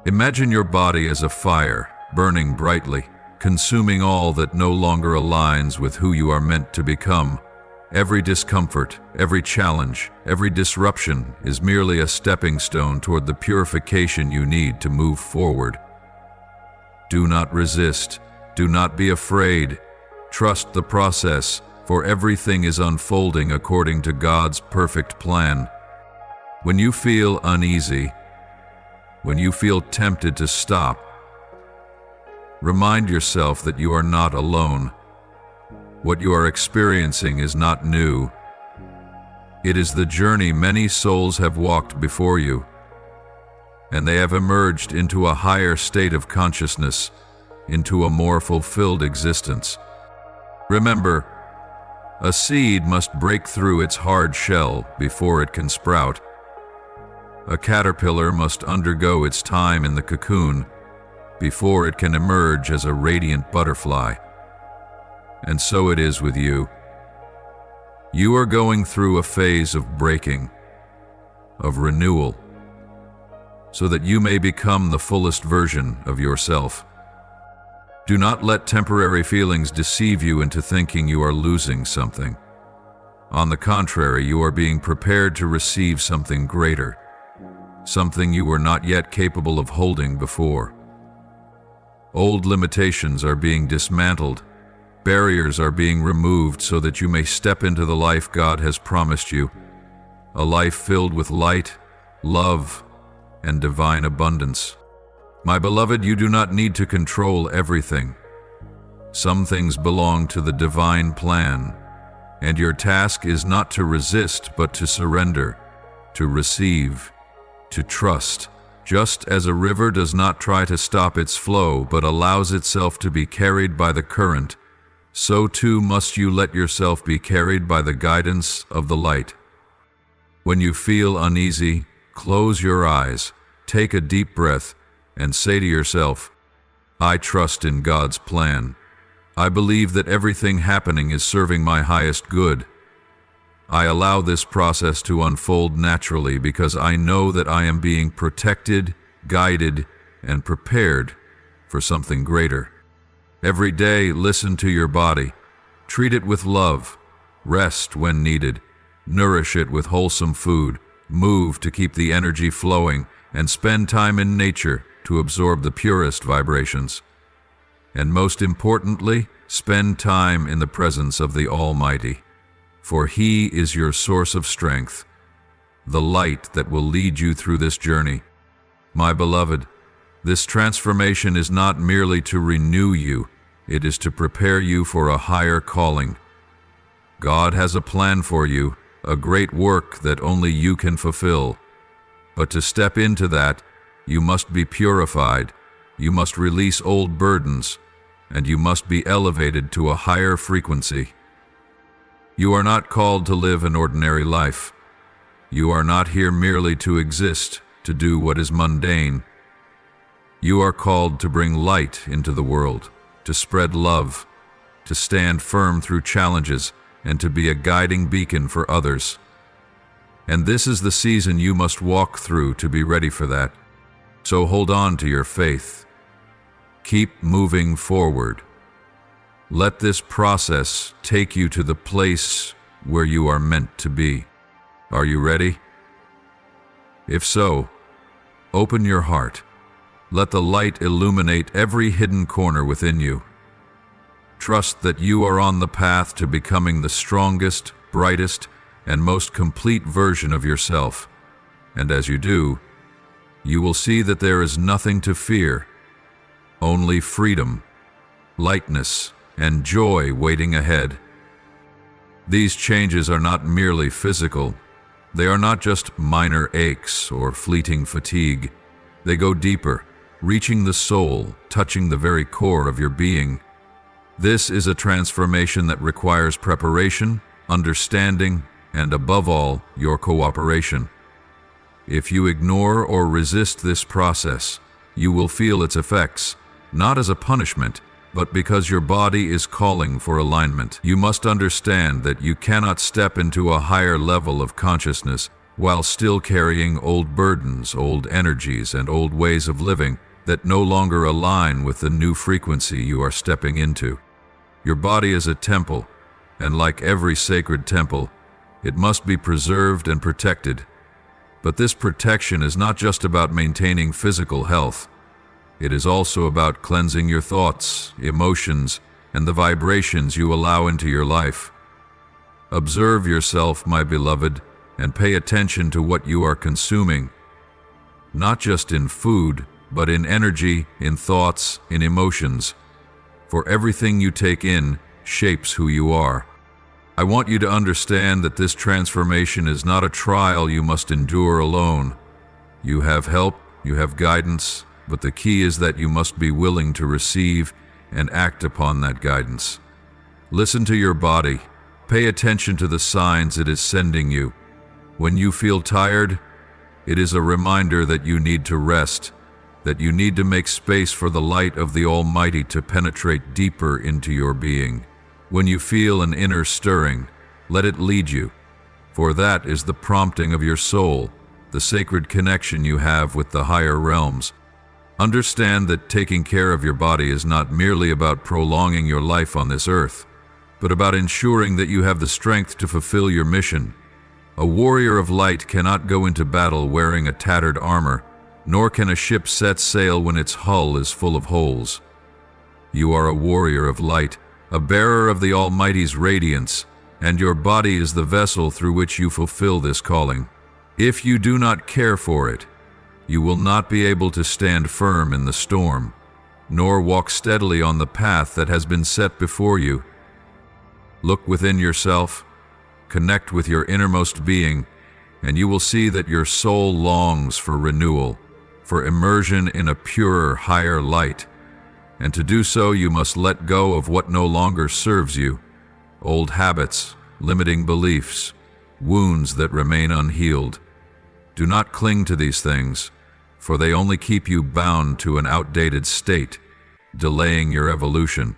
Imagine your body as a fire, burning brightly, consuming all that no longer aligns with who you are meant to become. Every discomfort, every challenge, every disruption is merely a stepping stone toward the purification you need to move forward. Do not resist. Do not be afraid. Trust the process, for everything is unfolding according to God's perfect plan. When you feel uneasy, when you feel tempted to stop, remind yourself that you are not alone. What you are experiencing is not new. It is the journey many souls have walked before you, and they have emerged into a higher state of consciousness, into a more fulfilled existence. Remember, a seed must break through its hard shell before it can sprout. A caterpillar must undergo its time in the cocoon before it can emerge as a radiant butterfly. And so it is with you. You are going through a phase of breaking, of renewal, so that you may become the fullest version of yourself. Do not let temporary feelings deceive you into thinking you are losing something. On the contrary, you are being prepared to receive something greater, something you were not yet capable of holding before. Old limitations are being dismantled. Barriers are being removed so that you may step into the life God has promised you, a life filled with light, love, and divine abundance. My beloved, you do not need to control everything. Some things belong to the divine plan, and your task is not to resist, but to surrender, to receive, to trust. Just as a river does not try to stop its flow, but allows itself to be carried by the current, so too must you let yourself be carried by the guidance of the light. When you feel uneasy, close your eyes, take a deep breath, and say to yourself, I trust in God's plan. I believe that everything happening is serving my highest good. I allow this process to unfold naturally because I know that I am being protected, guided, and prepared for something greater. Every day, listen to your body. Treat it with love. Rest when needed. Nourish it with wholesome food. Move to keep the energy flowing, and spend time in nature to absorb the purest vibrations. And most importantly, spend time in the presence of the Almighty, for He is your source of strength, the light that will lead you through this journey. My beloved, this transformation is not merely to renew you, it is to prepare you for a higher calling. God has a plan for you, a great work that only you can fulfill. But to step into that, you must be purified, you must release old burdens, and you must be elevated to a higher frequency. You are not called to live an ordinary life. You are not here merely to exist, to do what is mundane. You are called to bring light into the world, to spread love, to stand firm through challenges, and to be a guiding beacon for others. And this is the season you must walk through to be ready for that. So hold on to your faith. Keep moving forward. Let this process take you to the place where you are meant to be. Are you ready? If so, open your heart. Let the light illuminate every hidden corner within you. Trust that you are on the path to becoming the strongest, brightest, and most complete version of yourself. And as you do, you will see that there is nothing to fear, only freedom, lightness, and joy waiting ahead. These changes are not merely physical. They are not just minor aches or fleeting fatigue. They go deeper, reaching the soul, touching the very core of your being. This is a transformation that requires preparation, understanding, and above all, your cooperation. If you ignore or resist this process, you will feel its effects, not as a punishment, but because your body is calling for alignment. You must understand that you cannot step into a higher level of consciousness while still carrying old burdens, old energies, and old ways of living that no longer align with the new frequency you are stepping into. Your body is a temple, and like every sacred temple, it must be preserved and protected. But this protection is not just about maintaining physical health. It is also about cleansing your thoughts, emotions, and the vibrations you allow into your life. Observe yourself, my beloved, and pay attention to what you are consuming, not just in food, but in energy, in thoughts, in emotions. For everything you take in shapes who you are. I want you to understand that this transformation is not a trial you must endure alone. You have help, you have guidance, but the key is that you must be willing to receive and act upon that guidance. Listen to your body. Pay attention to the signs it is sending you. When you feel tired, it is a reminder that you need to rest, that you need to make space for the light of the Almighty to penetrate deeper into your being. When you feel an inner stirring, let it lead you, for that is the prompting of your soul, the sacred connection you have with the higher realms. Understand that taking care of your body is not merely about prolonging your life on this earth, but about ensuring that you have the strength to fulfill your mission. A warrior of light cannot go into battle wearing a tattered armor, nor can a ship set sail when its hull is full of holes. You are a warrior of light, a bearer of the Almighty's radiance, and your body is the vessel through which you fulfill this calling. If you do not care for it, you will not be able to stand firm in the storm, nor walk steadily on the path that has been set before you. Look within yourself, connect with your innermost being, and you will see that your soul longs for renewal, for immersion in a purer, higher light. And to do so, you must let go of what no longer serves you, old habits, limiting beliefs, wounds that remain unhealed. Do not cling to these things, for they only keep you bound to an outdated state, delaying your evolution.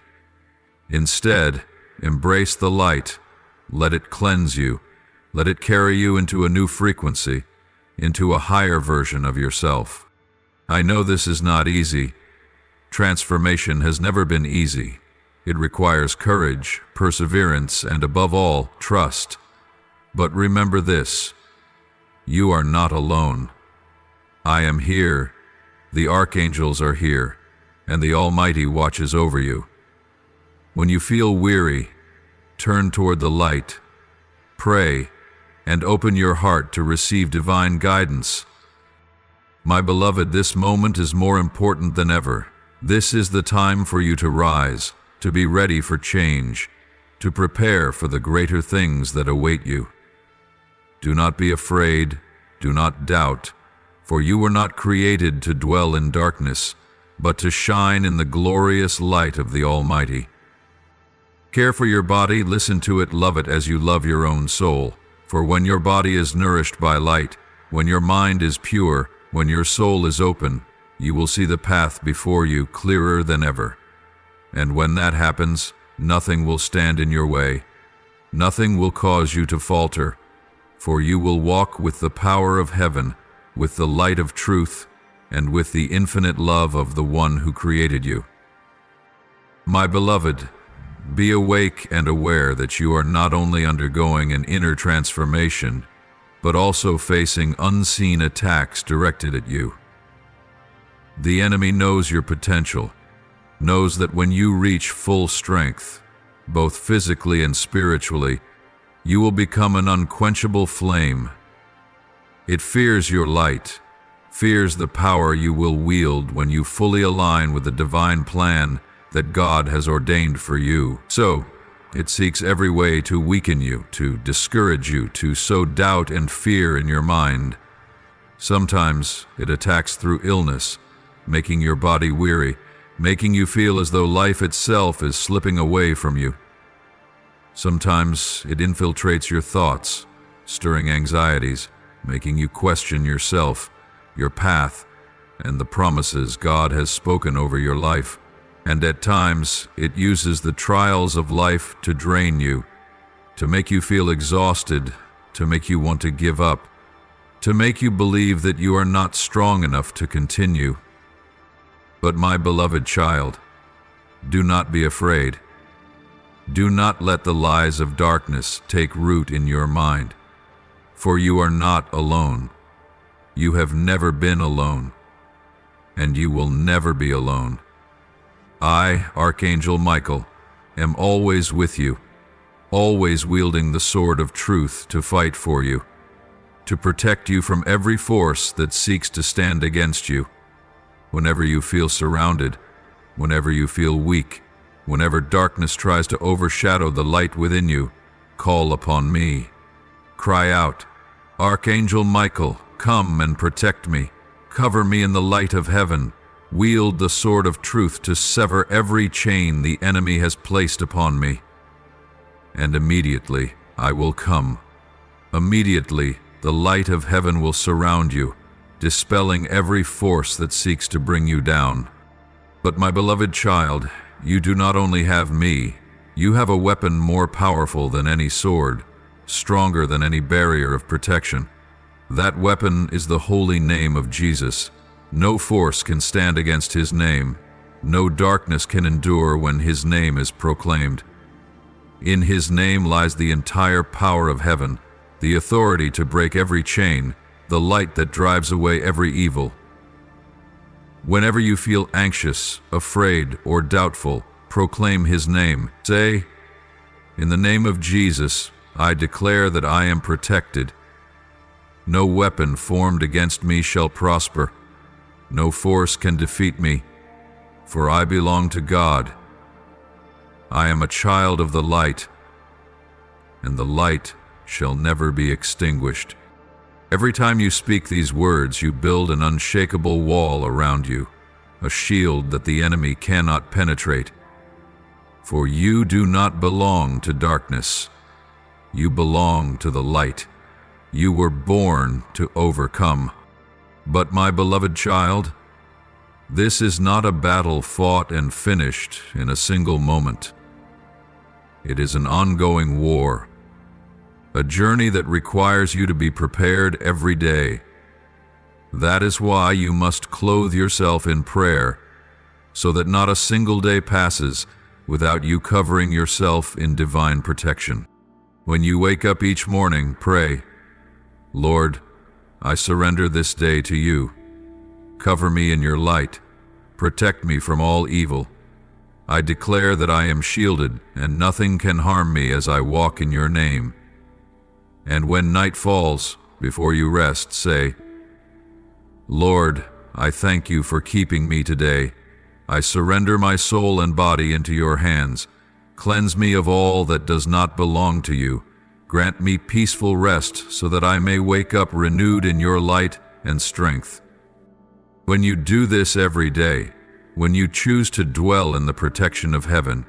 Instead, embrace the light, let it cleanse you, let it carry you into a new frequency, into a higher version of yourself. I know this is not easy. Transformation has never been easy. It requires courage, perseverance, and above all, trust. But remember this: you are not alone. I am here, the Archangels are here, and the Almighty watches over you. When you feel weary, turn toward the light, pray, and open your heart to receive divine guidance. My beloved, this moment is more important than ever. This is the time for you to rise, to be ready for change, to prepare for the greater things that await you. Do not be afraid, do not doubt, for you were not created to dwell in darkness, but to shine in the glorious light of the Almighty. Care for your body, listen to it, love it as you love your own soul. For when your body is nourished by light, when your mind is pure, when your soul is open, you will see the path before you clearer than ever. And when that happens, nothing will stand in your way. Nothing will cause you to falter, for you will walk with the power of heaven, with the light of truth, and with the infinite love of the one who created you. My beloved, be awake and aware that you are not only undergoing an inner transformation, but also facing unseen attacks directed at you. The enemy knows your potential, knows that when you reach full strength, both physically and spiritually, you will become an unquenchable flame. It fears your light, fears the power you will wield when you fully align with the divine plan that God has ordained for you. So, it seeks every way to weaken you, to discourage you, to sow doubt and fear in your mind. Sometimes it attacks through illness, making your body weary, making you feel as though life itself is slipping away from you. Sometimes it infiltrates your thoughts, stirring anxieties, making you question yourself, your path, and the promises God has spoken over your life. And at times, it uses the trials of life to drain you, to make you feel exhausted, to make you want to give up, to make you believe that you are not strong enough to continue. But my beloved child, do not be afraid. Do not let the lies of darkness take root in your mind, for you are not alone. You have never been alone, and you will never be alone. I, Archangel Michael, am always with you, always wielding the sword of truth to fight for you, to protect you from every force that seeks to stand against you. Whenever you feel surrounded, whenever you feel weak, whenever darkness tries to overshadow the light within you, call upon me. Cry out, Archangel Michael, come and protect me. Cover me in the light of heaven. Wield the sword of truth to sever every chain the enemy has placed upon me. And immediately I will come. Immediately the light of heaven will surround you, dispelling every force that seeks to bring you down. But my beloved child, you do not only have me, you have a weapon more powerful than any sword, stronger than any barrier of protection. That weapon is the holy name of Jesus. No force can stand against his name. No darkness can endure when his name is proclaimed. In his name lies the entire power of heaven, the authority to break every chain, the light that drives away every evil. Whenever you feel anxious, afraid, or doubtful, proclaim his name. Say, in the name of Jesus, I declare that I am protected. No weapon formed against me shall prosper. No force can defeat me, for I belong to God. I am a child of the light, and the light shall never be extinguished. Every time you speak these words, you build an unshakable wall around you, a shield that the enemy cannot penetrate. For you do not belong to darkness. You belong to the light. You were born to overcome. But my beloved child, this is not a battle fought and finished in a single moment. It is an ongoing war, a journey that requires you to be prepared every day. That is why you must clothe yourself in prayer, so that not a single day passes without you covering yourself in divine protection. When you wake up each morning, pray, Lord, I surrender this day to you. Cover me in your light. Protect me from all evil. I declare that I am shielded and nothing can harm me as I walk in your name. And when night falls, before you rest, say, Lord, I thank you for keeping me today. I surrender my soul and body into your hands. Cleanse me of all that does not belong to you. Grant me peaceful rest so that I may wake up renewed in your light and strength. When you do this every day, when you choose to dwell in the protection of heaven,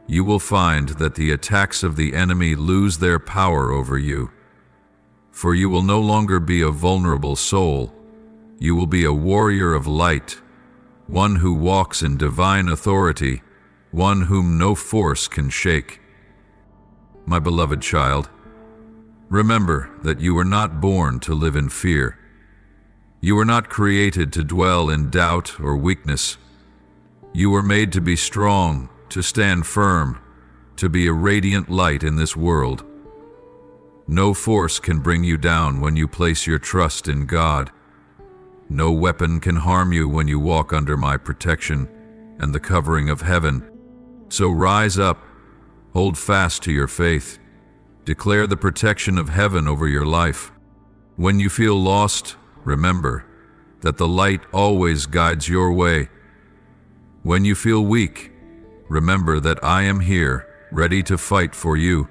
you will find that the attacks of the enemy lose their power over you. For you will no longer be a vulnerable soul. You will be a warrior of light, one who walks in divine authority, one whom no force can shake. My beloved child, remember that you were not born to live in fear. You were not created to dwell in doubt or weakness. You were made to be strong, to stand firm, to be a radiant light in this world. No force can bring you down when you place your trust in God. No weapon can harm you when you walk under my protection and the covering of heaven. So rise up, hold fast to your faith. Declare the protection of heaven over your life. When you feel lost, remember that the light always guides your way. When you feel weak, remember that I am here, ready to fight for you.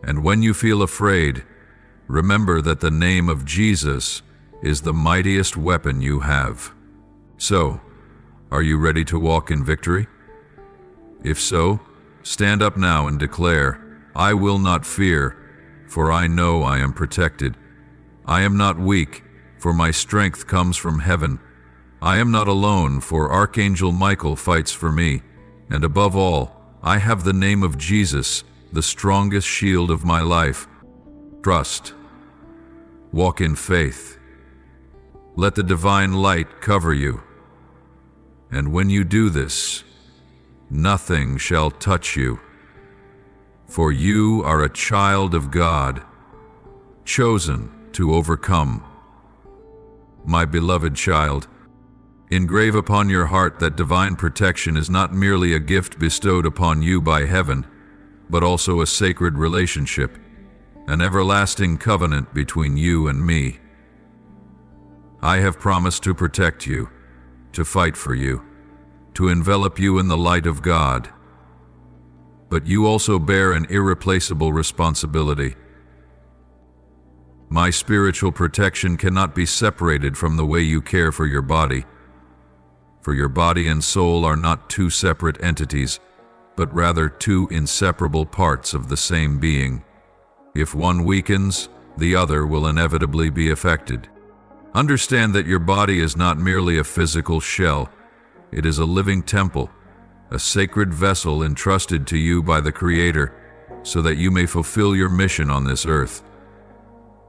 And when you feel afraid, remember that the name of Jesus is the mightiest weapon you have. So, are you ready to walk in victory? If so, stand up now and declare, I will not fear, for I know I am protected. I am not weak, for my strength comes from heaven. I am not alone, for Archangel Michael fights for me, and above all, I have the name of Jesus, the strongest shield of my life. Trust. Walk in faith. Let the divine light cover you. And when you do this, nothing shall touch you. For you are a child of God, chosen to overcome. My beloved child, engrave upon your heart that divine protection is not merely a gift bestowed upon you by heaven, but also a sacred relationship, an everlasting covenant between you and me. I have promised to protect you, to fight for you, to envelop you in the light of God. But you also bear an irreplaceable responsibility. My spiritual protection cannot be separated from the way you care for your body. For your body and soul are not two separate entities, but rather two inseparable parts of the same being. If one weakens, the other will inevitably be affected. Understand that your body is not merely a physical shell. It is a living temple, a sacred vessel entrusted to you by the Creator, so that you may fulfill your mission on this earth.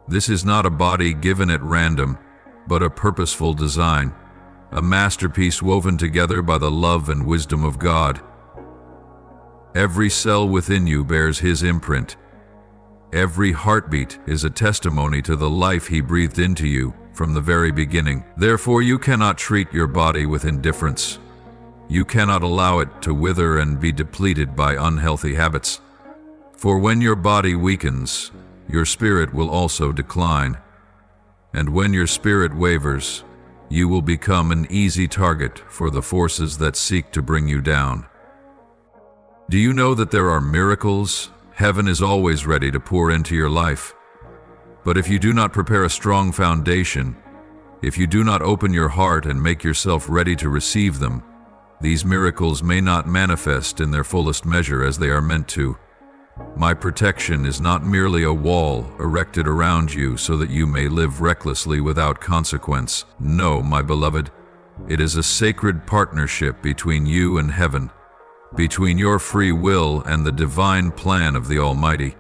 This is not a body given at random, but a purposeful design, a masterpiece woven together by the love and wisdom of God. Every cell within you bears His imprint. Every heartbeat is a testimony to the life He breathed into you from the very beginning. Therefore, you cannot treat your body with indifference. You cannot allow it to wither and be depleted by unhealthy habits. For when your body weakens, your spirit will also decline. And when your spirit wavers, you will become an easy target for the forces that seek to bring you down. Do you know that there are miracles? Heaven is always ready to pour into your life. But if you do not prepare a strong foundation, if you do not open your heart and make yourself ready to receive them, these miracles may not manifest in their fullest measure as they are meant to. My protection is not merely a wall erected around you so that you may live recklessly without consequence. No, my beloved, it is a sacred partnership between you and heaven, between your free will and the divine plan of the Almighty.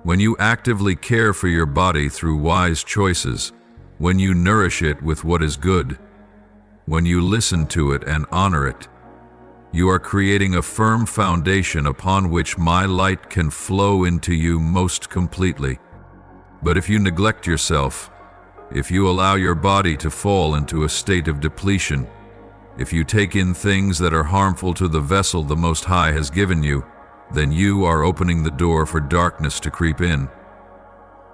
When you actively care for your body through wise choices, when you nourish it with what is good, when you listen to it and honor it, you are creating a firm foundation upon which my light can flow into you most completely. But if you neglect yourself, if you allow your body to fall into a state of depletion, if you take in things that are harmful to the vessel the Most High has given you, then you are opening the door for darkness to creep in.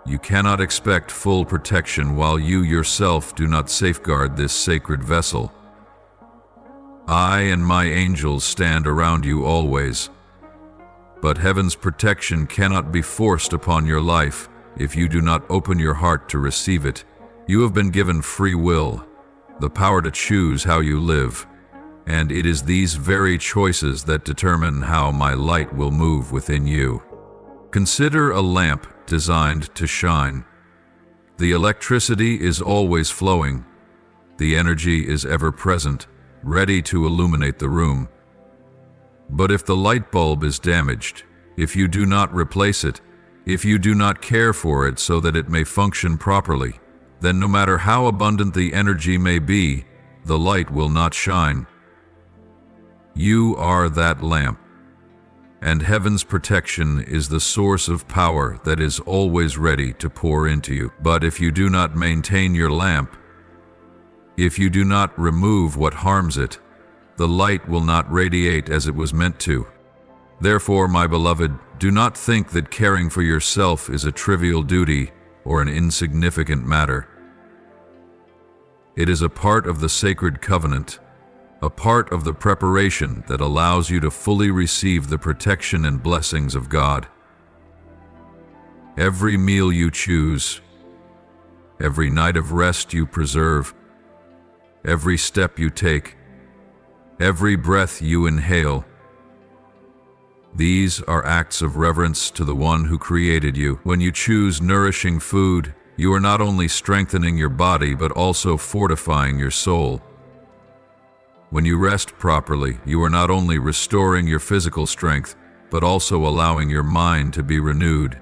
You cannot expect full protection while you yourself do not safeguard this sacred vessel. I and my angels stand around you always. But heaven's protection cannot be forced upon your life if you do not open your heart to receive it. You have been given free will, the power to choose how you live, and it is these very choices that determine how my light will move within you. Consider a lamp designed to shine. The electricity is always flowing. The energy is ever present, ready to illuminate the room. But if the light bulb is damaged, if you do not replace it, if you do not care for it so that it may function properly, then no matter how abundant the energy may be, the light will not shine. You are that lamp, and heaven's protection is the source of power that is always ready to pour into you. But if you do not maintain your lamp, if you do not remove what harms it, the light will not radiate as it was meant to. Therefore, my beloved, do not think that caring for yourself is a trivial duty or an insignificant matter. It is a part of the sacred covenant, a part of the preparation that allows you to fully receive the protection and blessings of God. Every meal you choose, every night of rest you preserve, every step you take, every breath you inhale, these are acts of reverence to the one who created you. When you choose nourishing food, you are not only strengthening your body but also fortifying your soul. When you rest properly, you are not only restoring your physical strength, but also allowing your mind to be renewed.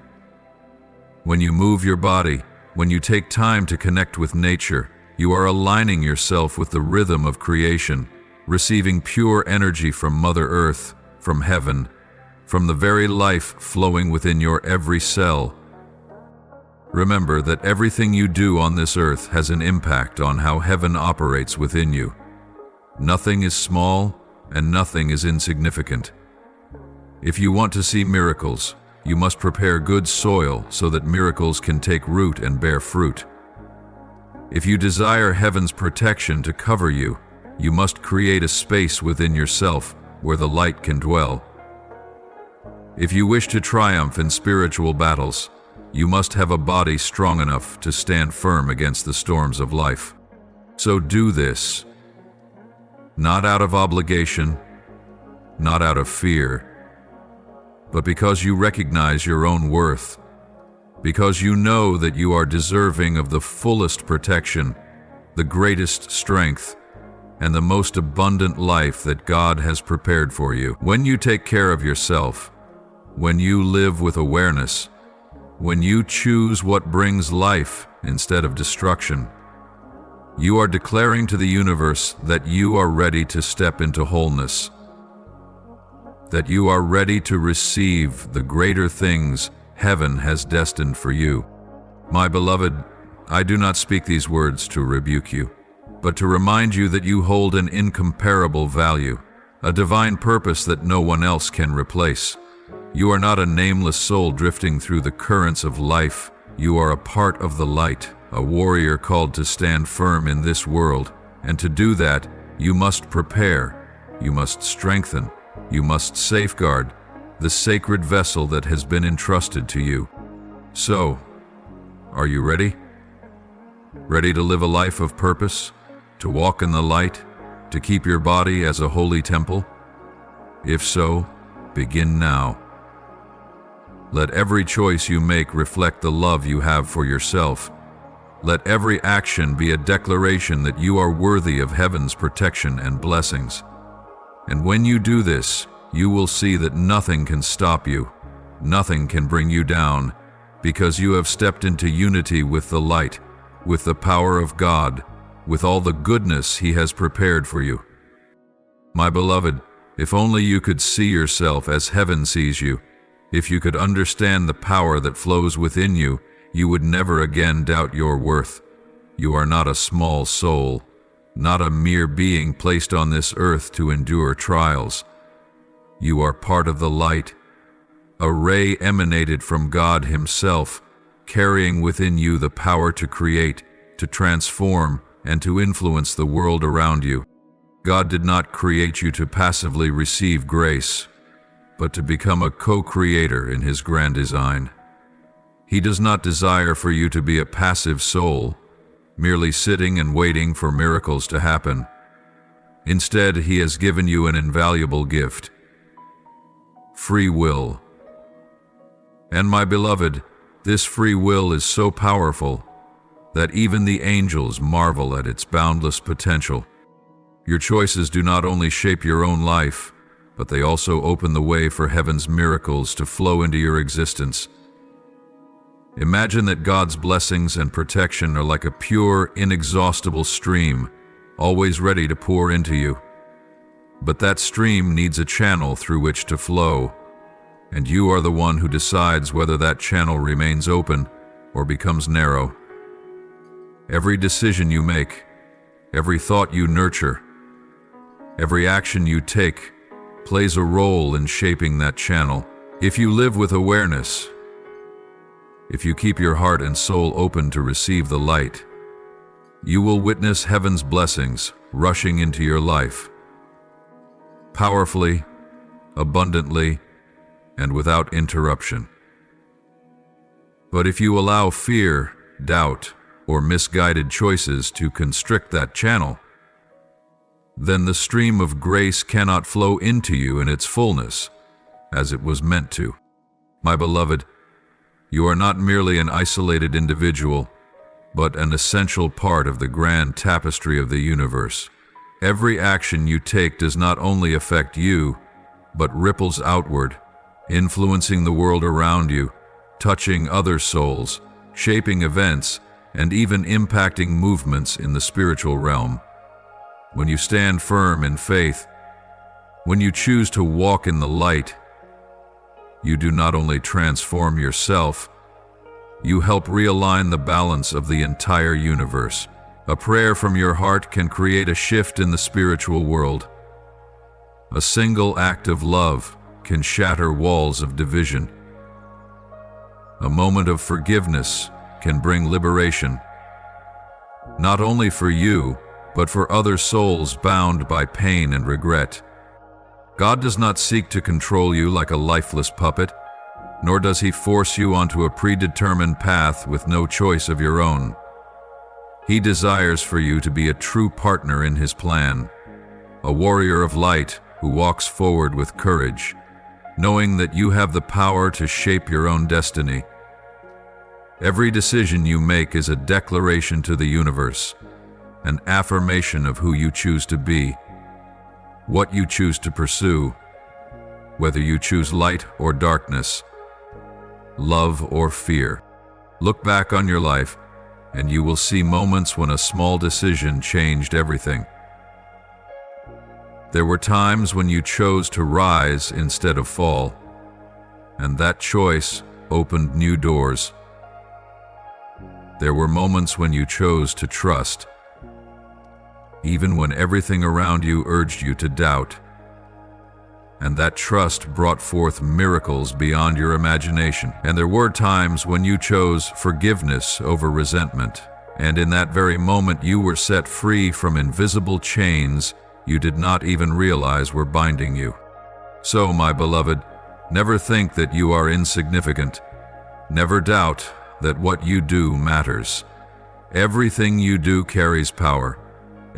When you move your body, when you take time to connect with nature, you are aligning yourself with the rhythm of creation, receiving pure energy from Mother Earth, from heaven, from the very life flowing within your every cell. Remember that everything you do on this earth has an impact on how heaven operates within you. Nothing is small and nothing is insignificant. If you want to see miracles, you must prepare good soil so that miracles can take root and bear fruit. If you desire heaven's protection to cover you, you must create a space within yourself where the light can dwell. If you wish to triumph in spiritual battles, you must have a body strong enough to stand firm against the storms of life. So do this, not out of obligation, not out of fear, but because you recognize your own worth, because you know that you are deserving of the fullest protection, the greatest strength, and the most abundant life that God has prepared for you. When you take care of yourself, when you live with awareness, when you choose what brings life instead of destruction, you are declaring to the universe that you are ready to step into wholeness, that you are ready to receive the greater things heaven has destined for you. My beloved, I do not speak these words to rebuke you, but to remind you that you hold an incomparable value, a divine purpose that no one else can replace. You are not a nameless soul drifting through the currents of life. You are a part of the light, a warrior called to stand firm in this world, and to do that, you must prepare, you must strengthen, you must safeguard the sacred vessel that has been entrusted to you. So, are you ready? Ready to live a life of purpose, to walk in the light, to keep your body as a holy temple? If so, begin now. Let every choice you make reflect the love you have for yourself. Let every action be a declaration that you are worthy of heaven's protection and blessings. And when you do this, you will see that nothing can stop you, nothing can bring you down, because you have stepped into unity with the light, with the power of God, with all the goodness He has prepared for you. My beloved, if only you could see yourself as heaven sees you, if you could understand the power that flows within you, you would never again doubt your worth. You are not a small soul, not a mere being placed on this earth to endure trials. You are part of the light, a ray emanated from God Himself, carrying within you the power to create, to transform, and to influence the world around you. God did not create you to passively receive grace, but to become a co-creator in His grand design. He does not desire for you to be a passive soul, merely sitting and waiting for miracles to happen. Instead, He has given you an invaluable gift: free will. And my beloved, this free will is so powerful that even the angels marvel at its boundless potential. Your choices do not only shape your own life, but they also open the way for heaven's miracles to flow into your existence. Imagine that God's blessings and protection are like a pure, inexhaustible stream, always ready to pour into you. But that stream needs a channel through which to flow, and you are the one who decides whether that channel remains open or becomes narrow. Every decision you make, every thought you nurture, every action you take plays a role in shaping that channel. If you live with awareness, if you keep your heart and soul open to receive the light, you will witness heaven's blessings rushing into your life, powerfully, abundantly, and without interruption. But if you allow fear, doubt, or misguided choices to constrict that channel, then the stream of grace cannot flow into you in its fullness, as it was meant to. My beloved, you are not merely an isolated individual, but an essential part of the grand tapestry of the universe. Every action you take does not only affect you, but ripples outward, influencing the world around you, touching other souls, shaping events, and even impacting movements in the spiritual realm. When you stand firm in faith, when you choose to walk in the light, you do not only transform yourself, you help realign the balance of the entire universe. A prayer from your heart can create a shift in the spiritual world. A single act of love can shatter walls of division. A moment of forgiveness can bring liberation, not only for you, but for other souls bound by pain and regret. God does not seek to control you like a lifeless puppet, nor does He force you onto a predetermined path with no choice of your own. He desires for you to be a true partner in His plan, a warrior of light who walks forward with courage, knowing that you have the power to shape your own destiny. Every decision you make is a declaration to the universe, an affirmation of who you choose to be, what you choose to pursue, whether you choose light or darkness, love or fear. Look back on your life, and you will see moments when a small decision changed everything. There were times when you chose to rise instead of fall, and that choice opened new doors. There were moments when you chose to trust, even when everything around you urged you to doubt, and that trust brought forth miracles beyond your imagination. And there were times when you chose forgiveness over resentment, and in that very moment you were set free from invisible chains you did not even realize were binding you. So, my beloved, never think that you are insignificant. Never doubt that what you do matters. Everything you do carries power.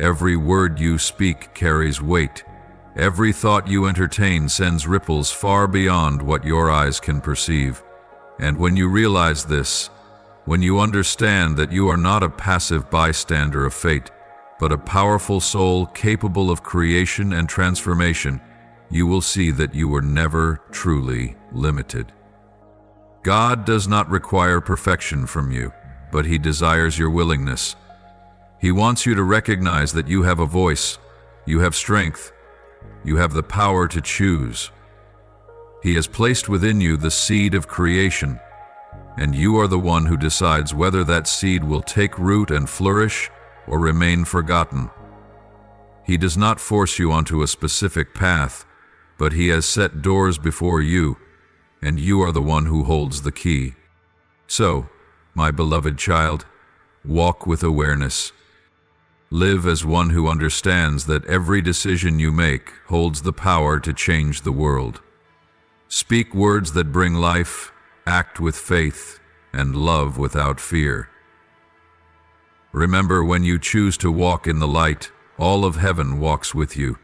Every word you speak carries weight. Every thought you entertain sends ripples far beyond what your eyes can perceive. And when you realize this, when you understand that you are not a passive bystander of fate, but a powerful soul capable of creation and transformation, you will see that you were never truly limited. God does not require perfection from you, but He desires your willingness. He wants you to recognize that you have a voice, you have strength, you have the power to choose. He has placed within you the seed of creation, and you are the one who decides whether that seed will take root and flourish or remain forgotten. He does not force you onto a specific path, but He has set doors before you, and you are the one who holds the key. So, my beloved child, walk with awareness. Live as one who understands that every decision you make holds the power to change the world. Speak words that bring life, act with faith, and love without fear. Remember, when you choose to walk in the light, all of heaven walks with you.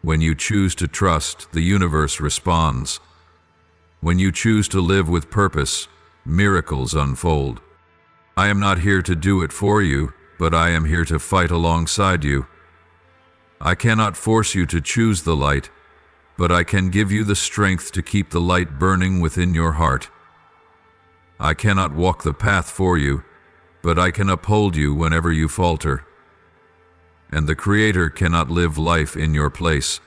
When you choose to trust, the universe responds. When you choose to live with purpose, miracles unfold. I am not here to do it for you, but I am here to fight alongside you. I cannot force you to choose the light, but I can give you the strength to keep the light burning within your heart. I cannot walk the path for you, but I can uphold you whenever you falter. And the Creator cannot live life in your place,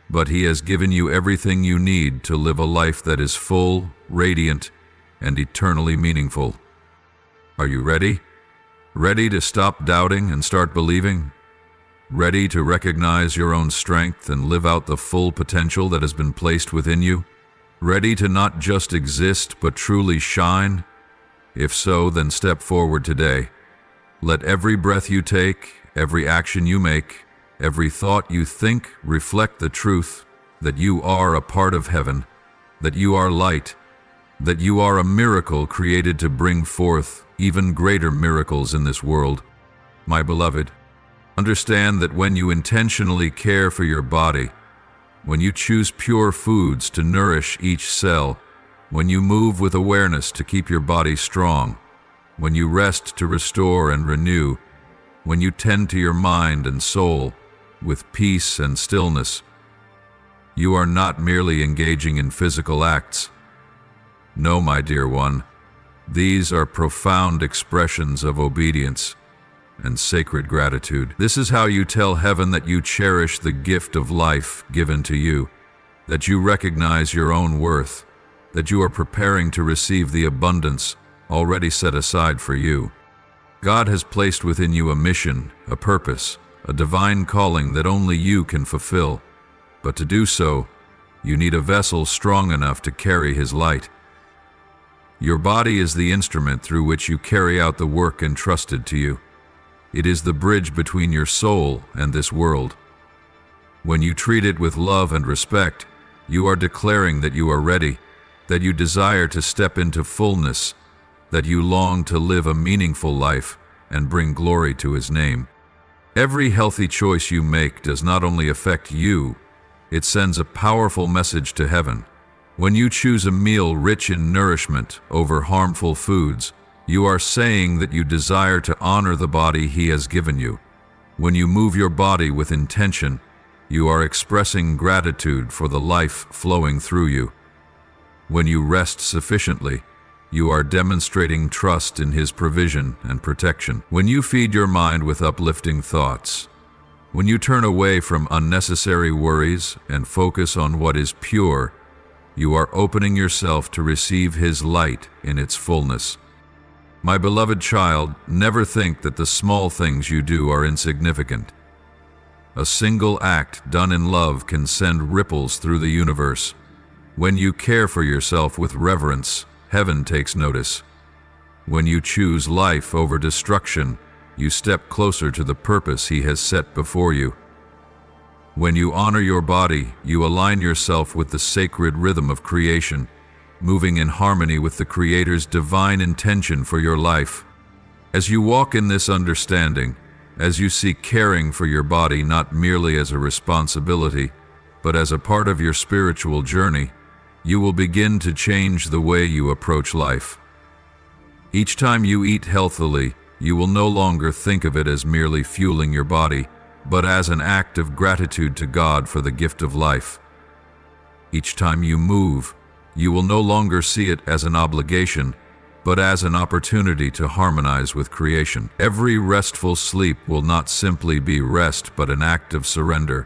but He has given you everything you need to live a life that is full, radiant, and eternally meaningful. Are you ready? Ready to stop doubting and start believing? Ready to recognize your own strength and live out the full potential that has been placed within you? Ready to not just exist but truly shine? If so, then step forward today. Let every breath you take, every action you make, every thought you think reflect the truth that you are a part of heaven, that you are light, that you are a miracle created to bring forth even greater miracles in this world. My beloved, understand that when you intentionally care for your body, when you choose pure foods to nourish each cell, when you move with awareness to keep your body strong, when you rest to restore and renew, when you tend to your mind and soul with peace and stillness, you are not merely engaging in physical acts. No, my dear one, these are profound expressions of obedience and sacred gratitude. This is how you tell heaven that you cherish the gift of life given to you, that you recognize your own worth, that you are preparing to receive the abundance already set aside for you. God has placed within you a mission, a purpose, a divine calling that only you can fulfill. But to do so, you need a vessel strong enough to carry His light. Your body is the instrument through which you carry out the work entrusted to you. It is the bridge between your soul and this world. When you treat it with love and respect, you are declaring that you are ready, that you desire to step into fullness, that you long to live a meaningful life and bring glory to His name. Every healthy choice you make does not only affect you, it sends a powerful message to heaven. When you choose a meal rich in nourishment over harmful foods, you are saying that you desire to honor the body He has given you. When you move your body with intention, you are expressing gratitude for the life flowing through you. When you rest sufficiently, you are demonstrating trust in His provision and protection. When you feed your mind with uplifting thoughts, when you turn away from unnecessary worries and focus on what is pure, you are opening yourself to receive His light in its fullness. My beloved child, never think that the small things you do are insignificant. A single act done in love can send ripples through the universe. When you care for yourself with reverence, heaven takes notice. When you choose life over destruction, you step closer to the purpose He has set before you. When you honor your body, you align yourself with the sacred rhythm of creation, moving in harmony with the Creator's divine intention for your life. As you walk in this understanding, as you see caring for your body not merely as a responsibility, but as a part of your spiritual journey, you will begin to change the way you approach life. Each time you eat healthily, you will no longer think of it as merely fueling your body, but as an act of gratitude to God for the gift of life. Each time you move, you will no longer see it as an obligation, but as an opportunity to harmonize with creation. Every restful sleep will not simply be rest, but an act of surrender,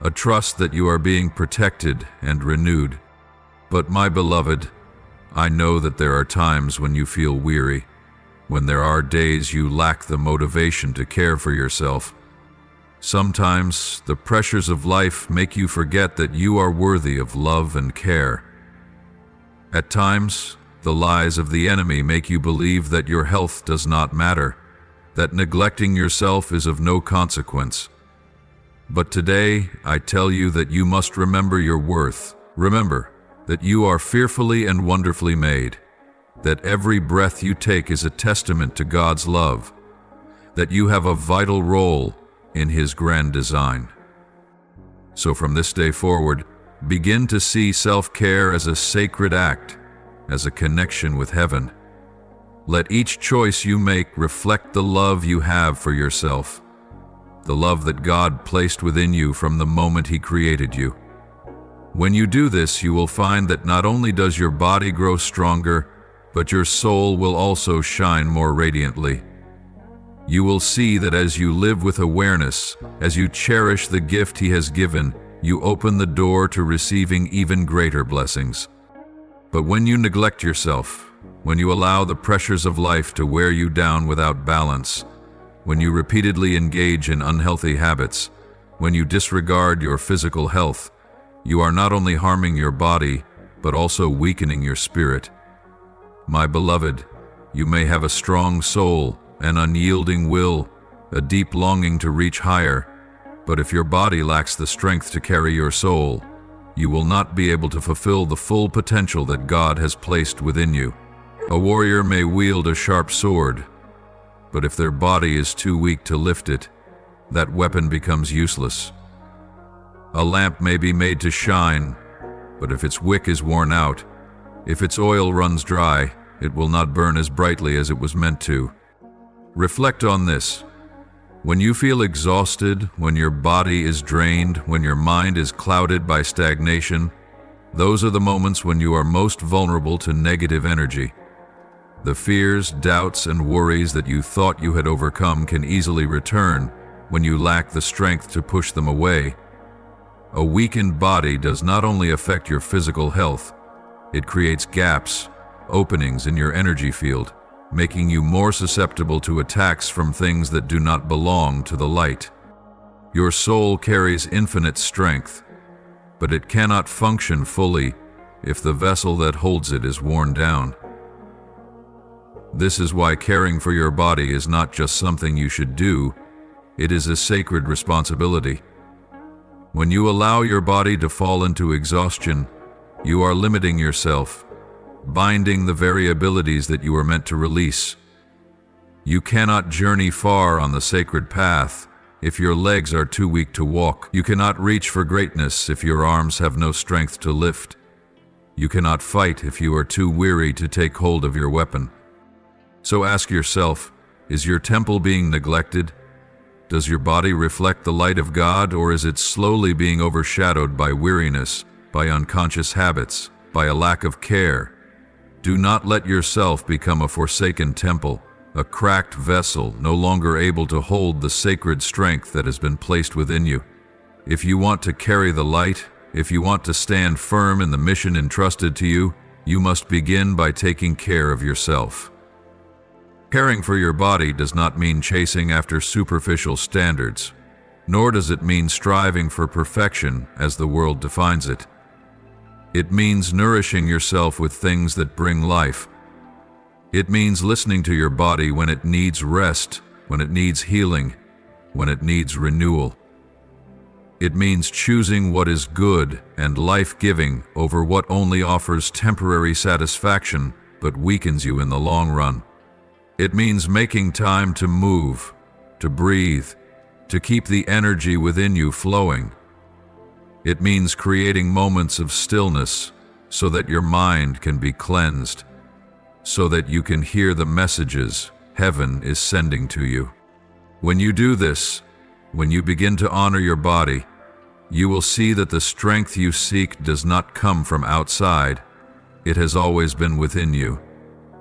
a trust that you are being protected and renewed. But my beloved, I know that there are times when you feel weary, when there are days you lack the motivation to care for yourself. Sometimes the pressures of life make you forget that you are worthy of love and care. At times, the lies of the enemy make you believe that your health does not matter, that neglecting yourself is of no consequence. But today, I tell you that you must remember your worth. Remember that you are fearfully and wonderfully made, that every breath you take is a testament to God's love, that you have a vital role in His grand design. So from this day forward, begin to see self-care as a sacred act, as a connection with heaven. Let each choice you make reflect the love you have for yourself, the love that God placed within you from the moment He created you. When you do this, you will find that not only does your body grow stronger, but your soul will also shine more radiantly. You will see that as you live with awareness, as you cherish the gift He has given, you open the door to receiving even greater blessings. But when you neglect yourself, when you allow the pressures of life to wear you down without balance, when you repeatedly engage in unhealthy habits, when you disregard your physical health, you are not only harming your body, but also weakening your spirit. My beloved, you may have a strong soul, an unyielding will, a deep longing to reach higher, but if your body lacks the strength to carry your soul, you will not be able to fulfill the full potential that God has placed within you. A warrior may wield a sharp sword, but if their body is too weak to lift it, that weapon becomes useless. A lamp may be made to shine, but if its wick is worn out, if its oil runs dry, it will not burn as brightly as it was meant to. Reflect on this. When you feel exhausted, when your body is drained, when your mind is clouded by stagnation, those are the moments when you are most vulnerable to negative energy. The fears, doubts, and worries that you thought you had overcome can easily return when you lack the strength to push them away. A weakened body does not only affect your physical health, it creates gaps, openings in your energy field, making you more susceptible to attacks from things that do not belong to the light. Your soul carries infinite strength, but it cannot function fully if the vessel that holds it is worn down. This is why caring for your body is not just something you should do, it is a sacred responsibility. When you allow your body to fall into exhaustion, you are limiting yourself, binding the very abilities that you were meant to release. You cannot journey far on the sacred path if your legs are too weak to walk. You cannot reach for greatness if your arms have no strength to lift. You cannot fight if you are too weary to take hold of your weapon. So ask yourself, is your temple being neglected? Does your body reflect the light of God, or is it slowly being overshadowed by weariness, by unconscious habits, by a lack of care? Do not let yourself become a forsaken temple, a cracked vessel no longer able to hold the sacred strength that has been placed within you. If you want to carry the light, if you want to stand firm in the mission entrusted to you, you must begin by taking care of yourself. Caring for your body does not mean chasing after superficial standards, nor does it mean striving for perfection as the world defines it. It means nourishing yourself with things that bring life. It means listening to your body when it needs rest, when it needs healing, when it needs renewal. It means choosing what is good and life-giving over what only offers temporary satisfaction but weakens you in the long run. It means making time to move, to breathe, to keep the energy within you flowing. It means creating moments of stillness so that your mind can be cleansed, so that you can hear the messages heaven is sending to you. When you do this, when you begin to honor your body, you will see that the strength you seek does not come from outside. It has always been within you,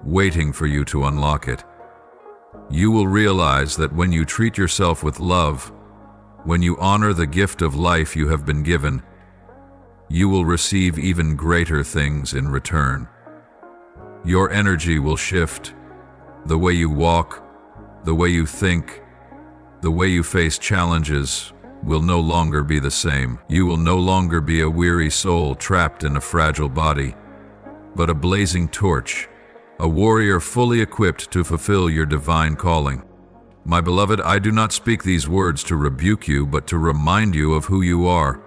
waiting for you to unlock it. You will realize that when you treat yourself with love, when you honor the gift of life you have been given, you will receive even greater things in return. Your energy will shift. The way you walk, the way you think, the way you face challenges will no longer be the same. You will no longer be a weary soul trapped in a fragile body, but a blazing torch, a warrior fully equipped to fulfill your divine calling. My beloved, I do not speak these words to rebuke you, but to remind you of who you are.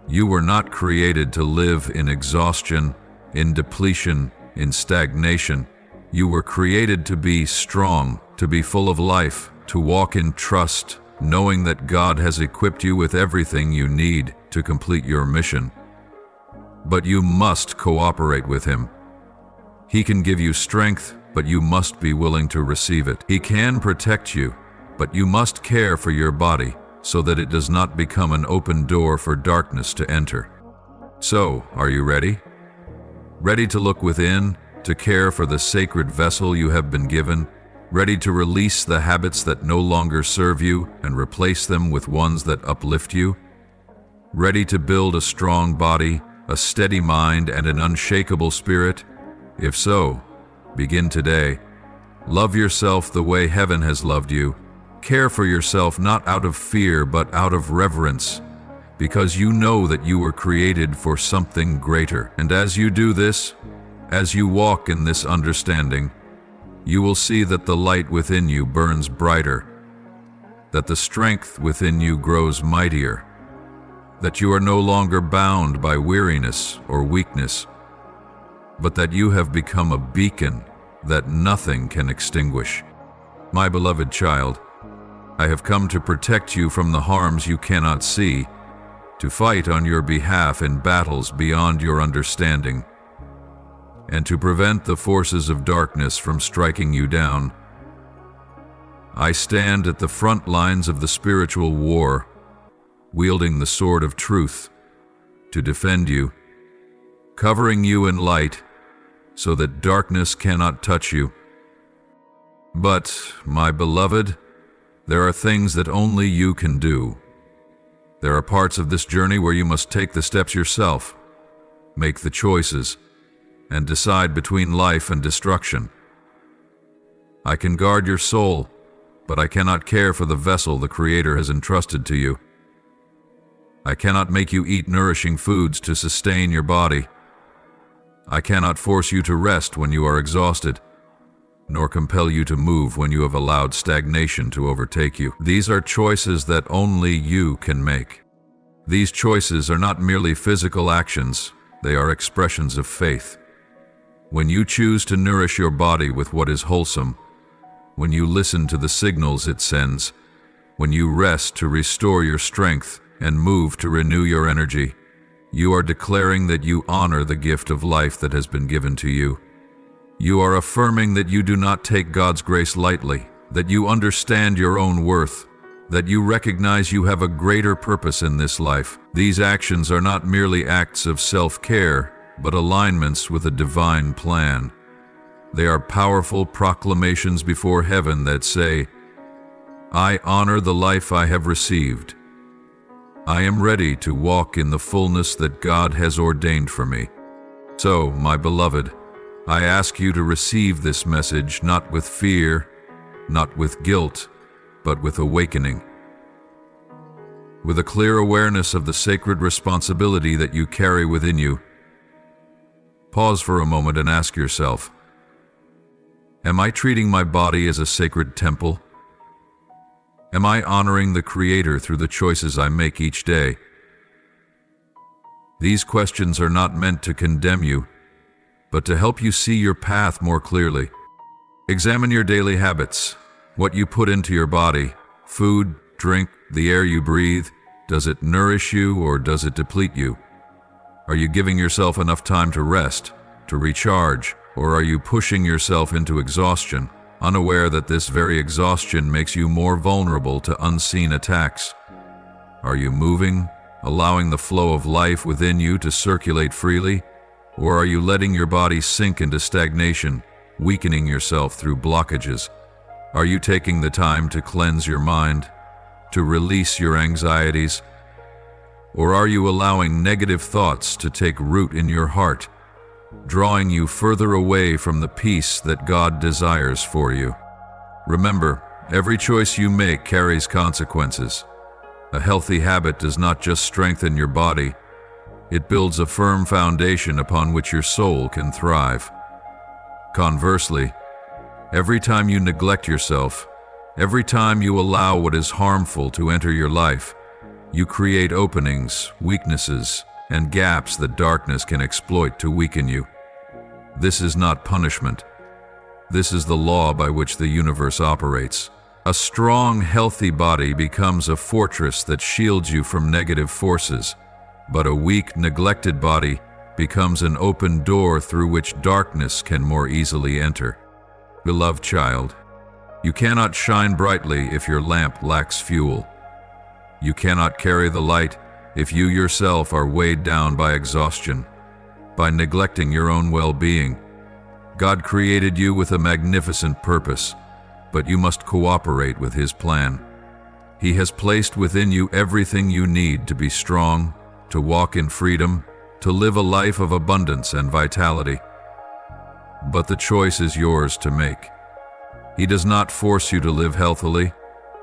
You were not created to live in exhaustion, in depletion, in stagnation. You were created to be strong, to be full of life, to walk in trust, knowing that God has equipped you with everything you need to complete your mission. But you must cooperate with Him. He can give you strength, but you must be willing to receive it. He can protect you, but you must care for your body so that it does not become an open door for darkness to enter. So, are you ready? Ready to look within, to care for the sacred vessel you have been given? Ready to release the habits that no longer serve you and replace them with ones that uplift you? Ready to build a strong body, a steady mind, and an unshakable spirit? If so, begin today. Love yourself the way heaven has loved you. Care for yourself not out of fear but out of reverence, because you know that you were created for something greater. And as you do this, as you walk in this understanding, you will see that the light within you burns brighter, that the strength within you grows mightier, that you are no longer bound by weariness or weakness, but that you have become a beacon that nothing can extinguish. My beloved child, I have come to protect you from the harms you cannot see, to fight on your behalf in battles beyond your understanding, and to prevent the forces of darkness from striking you down. I stand at the front lines of the spiritual war, wielding the sword of truth to defend you, covering you in light so that darkness cannot touch you. But, my beloved, there are things that only you can do. There are parts of this journey where you must take the steps yourself, make the choices, and decide between life and destruction. I can guard your soul, but I cannot care for the vessel the Creator has entrusted to you. I cannot make you eat nourishing foods to sustain your body. I cannot force you to rest when you are exhausted, nor compel you to move when you have allowed stagnation to overtake you. These are choices that only you can make. These choices are not merely physical actions, they are expressions of faith. When you choose to nourish your body with what is wholesome, when you listen to the signals it sends, when you rest to restore your strength and move to renew your energy, you are declaring that you honor the gift of life that has been given to you. You are affirming that you do not take God's grace lightly, that you understand your own worth, that you recognize you have a greater purpose in this life. These actions are not merely acts of self-care, but alignments with a divine plan. They are powerful proclamations before heaven that say, I honor the life I have received. I am ready to walk in the fullness that God has ordained for me. So, my beloved, I ask you to receive this message not with fear, not with guilt, but with awakening. With a clear awareness of the sacred responsibility that you carry within you, pause for a moment and ask yourself, am I treating my body as a sacred temple? Am I honoring the Creator through the choices I make each day? These questions are not meant to condemn you, but to help you see your path more clearly. Examine your daily habits, what you put into your body, food, drink, the air you breathe. Does it nourish you or does it deplete you? Are you giving yourself enough time to rest, to recharge, or are you pushing yourself into exhaustion, unaware that this very exhaustion makes you more vulnerable to unseen attacks? Are you moving, allowing the flow of life within you to circulate freely, or are you letting your body sink into stagnation, weakening yourself through blockages? Are you taking the time to cleanse your mind, to release your anxieties? Or are you allowing negative thoughts to take root in your heart, drawing you further away from the peace that God desires for you? Remember, every choice you make carries consequences. A healthy habit does not just strengthen your body, it builds a firm foundation upon which your soul can thrive. Conversely, every time you neglect yourself, every time you allow what is harmful to enter your life, you create openings, weaknesses, and gaps that darkness can exploit to weaken you. This is not punishment. This is the law by which the universe operates. A strong, healthy body becomes a fortress that shields you from negative forces, but a weak, neglected body becomes an open door through which darkness can more easily enter. Beloved child, you cannot shine brightly if your lamp lacks fuel. You cannot carry the light if you yourself are weighed down by exhaustion, by neglecting your own well-being. God created you with a magnificent purpose, but you must cooperate with His plan. He has placed within you everything you need to be strong, to walk in freedom, to live a life of abundance and vitality. But the choice is yours to make. He does not force you to live healthily,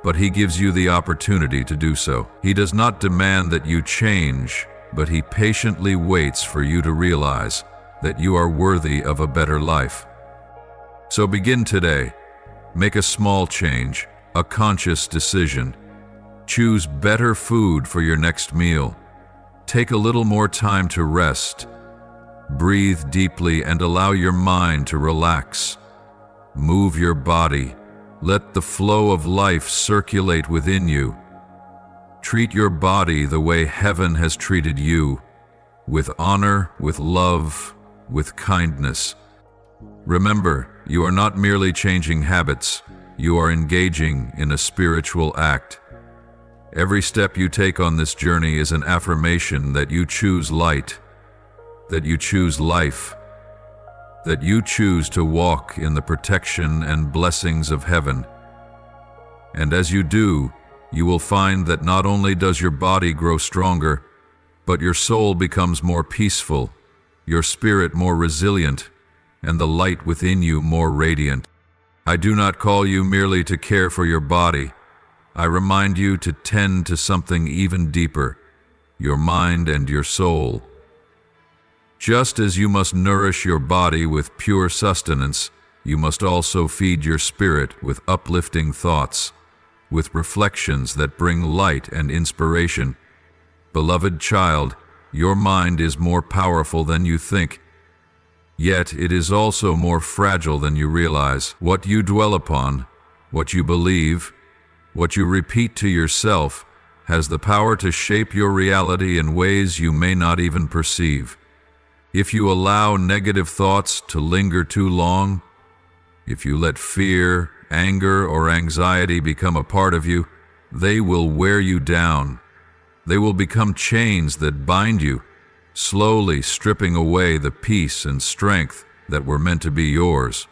but He gives you the opportunity to do so. He does not demand that you change, but He patiently waits for you to realize that you are worthy of a better life. So begin today. Make a small change, a conscious decision. Choose better food for your next meal. Take a little more time to rest. Breathe deeply and allow your mind to relax. Move your body. Let the flow of life circulate within you. Treat your body the way heaven has treated you, with honor, with love, with kindness. Remember, you are not merely changing habits, you are engaging in a spiritual act. Every step you take on this journey is an affirmation that you choose light, that you choose life, that you choose to walk in the protection and blessings of heaven. And as you do, you will find that not only does your body grow stronger, but your soul becomes more peaceful, your spirit more resilient, and the light within you more radiant. I do not call you merely to care for your body. I remind you to tend to something even deeper, your mind and your soul. Just as you must nourish your body with pure sustenance, you must also feed your spirit with uplifting thoughts, with reflections that bring light and inspiration. Beloved child, your mind is more powerful than you think, yet it is also more fragile than you realize. What you dwell upon, what you believe, what you repeat to yourself, has the power to shape your reality in ways you may not even perceive. If you allow negative thoughts to linger too long, if you let fear, anger, or anxiety become a part of you, they will wear you down. They will become chains that bind you, slowly stripping away the peace and strength that were meant to be yours.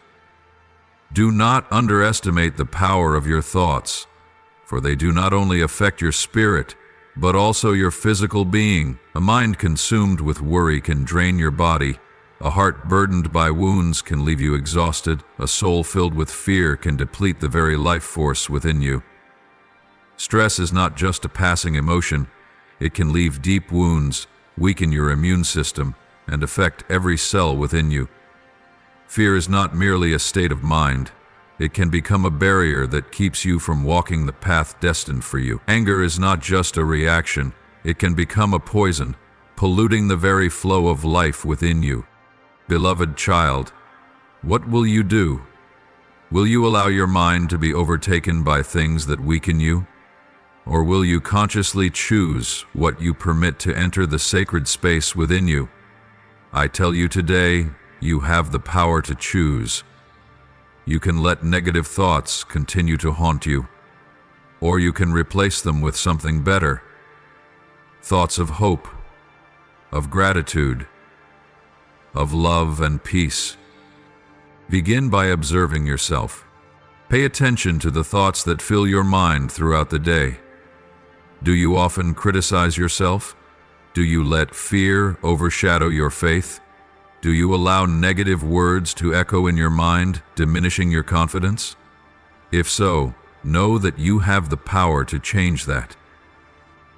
Do not underestimate the power of your thoughts, for they do not only affect your spirit, but also your physical being. A mind consumed with worry can drain your body. A heart burdened by wounds can leave you exhausted. A soul filled with fear can deplete the very life force within you. Stress is not just a passing emotion. It can leave deep wounds, weaken your immune system, and affect every cell within you. Fear is not merely a state of mind. It can become a barrier that keeps you from walking the path destined for you. Anger is not just a reaction. It can become a poison, polluting the very flow of life within you. Beloved child, what will you do? Will you allow your mind to be overtaken by things that weaken you? Or will you consciously choose what you permit to enter the sacred space within you? I tell you today, you have the power to choose. You can let negative thoughts continue to haunt you, or you can replace them with something better. Thoughts of hope, of gratitude, of love and peace. Begin by observing yourself. Pay attention to the thoughts that fill your mind throughout the day. Do you often criticize yourself? Do you let fear overshadow your faith? Do you allow negative words to echo in your mind, diminishing your confidence? If so, know that you have the power to change that.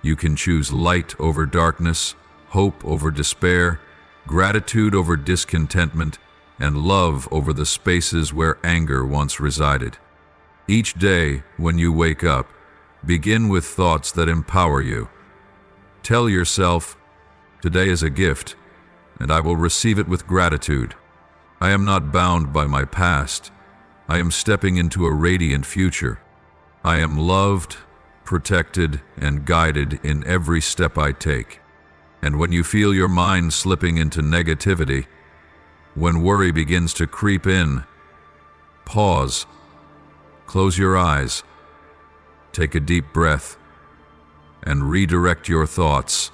You can choose light over darkness, hope over despair, gratitude over discontentment, and love over the spaces where anger once resided. Each day, when you wake up, begin with thoughts that empower you. Tell yourself, "Today is a gift, and I will receive it with gratitude. I am not bound by my past. I am stepping into a radiant future. I am loved, protected, and guided in every step I take." And when you feel your mind slipping into negativity, when worry begins to creep in, pause, close your eyes, take a deep breath, and redirect your thoughts.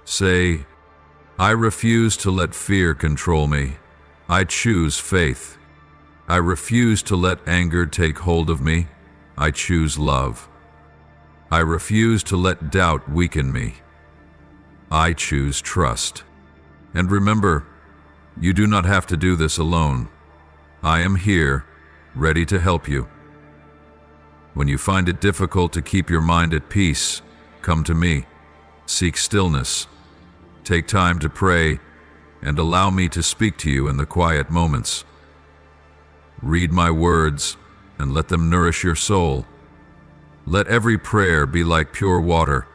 Say, "I refuse to let fear control me. I choose faith. I refuse to let anger take hold of me. I choose love. I refuse to let doubt weaken me. I choose trust." And remember, you do not have to do this alone. I am here, ready to help you. When you find it difficult to keep your mind at peace, come to me. Seek stillness. Take time to pray, and allow me to speak to you in the quiet moments. Read my words, and let them nourish your soul. Let every prayer be like pure water,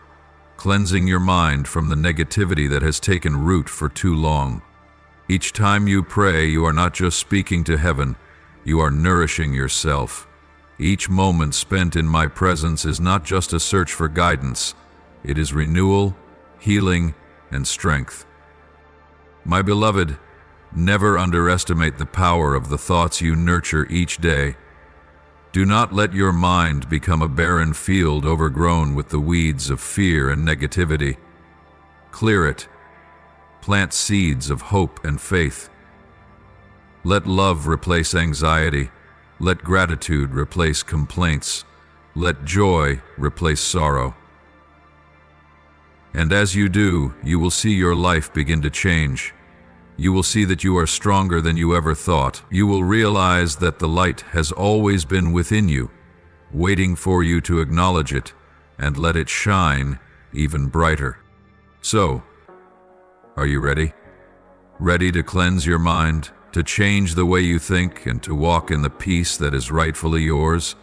cleansing your mind from the negativity that has taken root for too long. Each time you pray, you are not just speaking to heaven, you are nourishing yourself. Each moment spent in my presence is not just a search for guidance, it is renewal, healing, and strength. My beloved, never underestimate the power of the thoughts you nurture each day. Do not let your mind become a barren field overgrown with the weeds of fear and negativity. Clear it. Plant seeds of hope and faith. Let love replace anxiety. Let gratitude replace complaints. Let joy replace sorrow. And as you do, you will see your life begin to change. You will see that you are stronger than you ever thought. You will realize that the light has always been within you, waiting for you to acknowledge it and let it shine even brighter. So, are you ready? Ready to cleanse your mind, to change the way you think, and to walk in the peace that is rightfully yours?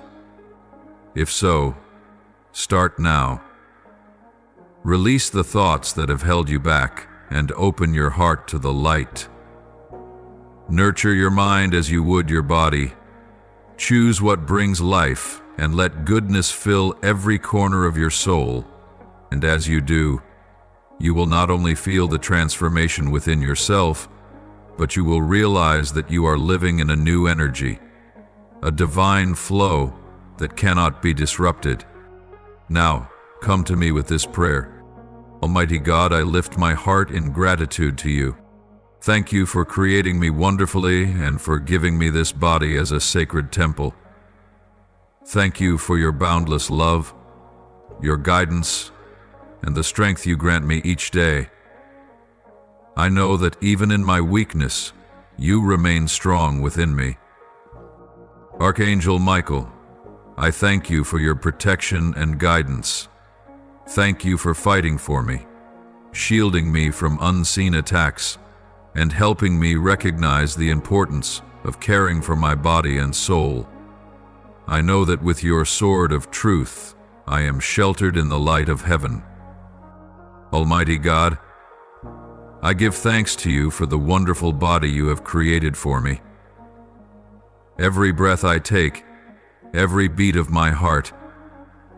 If so, start now. Release the thoughts that have held you back and open your heart to the light. Nurture your mind as you would your body. Choose what brings life and let goodness fill every corner of your soul. And as you do, you will not only feel the transformation within yourself, but you will realize that you are living in a new energy, a divine flow that cannot be disrupted. Now, come to me with this prayer. Almighty God, I lift my heart in gratitude to you. Thank you for creating me wonderfully and for giving me this body as a sacred temple. Thank you for your boundless love, your guidance, and the strength you grant me each day. I know that even in my weakness, you remain strong within me. Archangel Michael, I thank you for your protection and guidance. Thank you for fighting for me, shielding me from unseen attacks, and helping me recognize the importance of caring for my body and soul. I know that with your sword of truth, I am sheltered in the light of heaven. Almighty God, I give thanks to you for the wonderful body you have created for me. Every breath I take, every beat of my heart,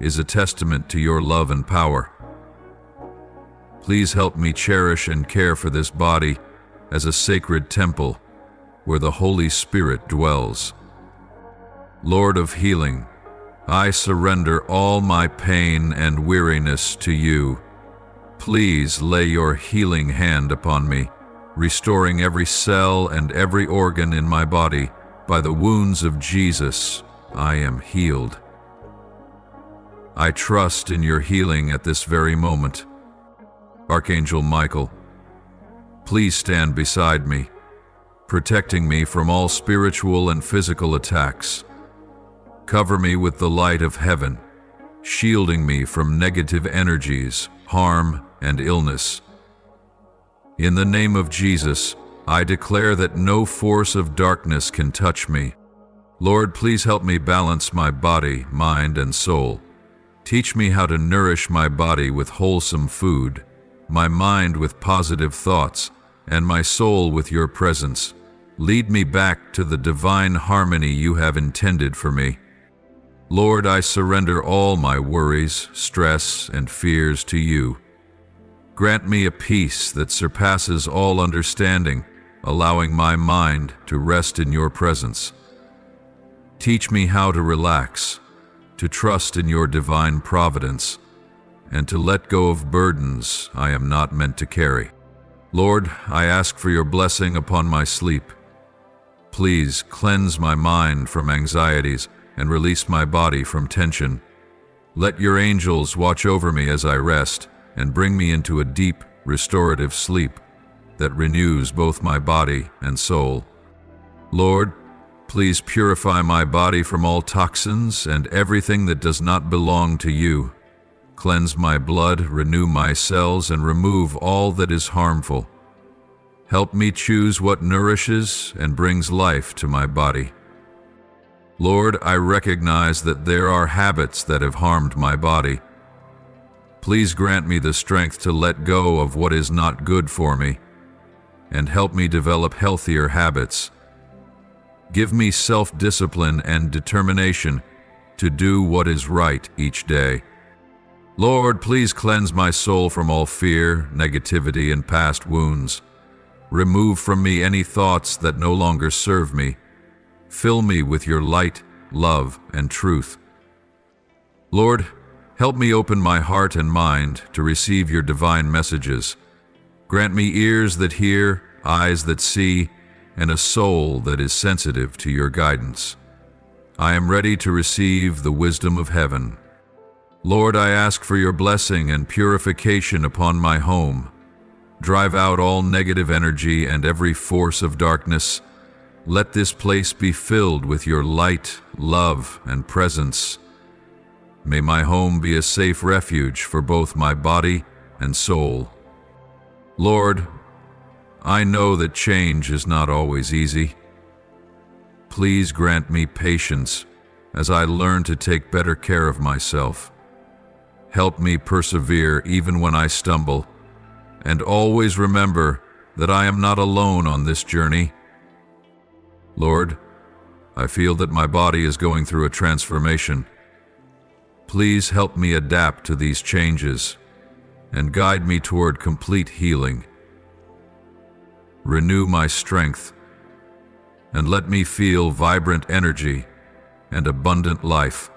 is a testament to your love and power. Please help me cherish and care for this body as a sacred temple where the Holy Spirit dwells. Lord of healing, I surrender all my pain and weariness to you. Please lay your healing hand upon me, restoring every cell and every organ in my body. By the wounds of Jesus, I am healed. I trust in your healing at this very moment. Archangel Michael, please stand beside me, protecting me from all spiritual and physical attacks. Cover me with the light of heaven, shielding me from negative energies, harm, and illness. In the name of Jesus, I declare that no force of darkness can touch me. Lord, please help me balance my body, mind, and soul. Teach me how to nourish my body with wholesome food, my mind with positive thoughts, and my soul with your presence. Lead me back to the divine harmony you have intended for me. Lord, I surrender all my worries, stress, and fears to you. Grant me a peace that surpasses all understanding, allowing my mind to rest in your presence. Teach me how to relax, to trust in your divine providence, and to let go of burdens I am not meant to carry. Lord, I ask for your blessing upon my sleep. Please cleanse my mind from anxieties and release my body from tension. Let your angels watch over me as I rest and bring me into a deep, restorative sleep that renews both my body and soul. Lord, please purify my body from all toxins and everything that does not belong to you. Cleanse my blood, renew my cells, and remove all that is harmful. Help me choose what nourishes and brings life to my body. Lord, I recognize that there are habits that have harmed my body. Please grant me the strength to let go of what is not good for me, and help me develop healthier habits. Give me self-discipline and determination to do what is right each day. Lord, please cleanse my soul from all fear, negativity, and past wounds. Remove from me any thoughts that no longer serve me. Fill me with your light love, and truth. Lord, help me open my heart and mind to receive your divine messages. Grant me ears that hear, eyes that see, and a soul that is sensitive to your guidance. I am ready to receive the wisdom of heaven. Lord, I ask for your blessing and purification upon my home. Drive out all negative energy and every force of darkness. Let this place be filled with your light, love, and presence. May my home be a safe refuge for both my body and soul. Lord, I know that change is not always easy. Please grant me patience as I learn to take better care of myself. Help me persevere even when I stumble, and always remember that I am not alone on this journey. Lord, I feel that my body is going through a transformation. Please help me adapt to these changes and guide me toward complete healing. Renew my strength and let me feel vibrant energy and abundant life.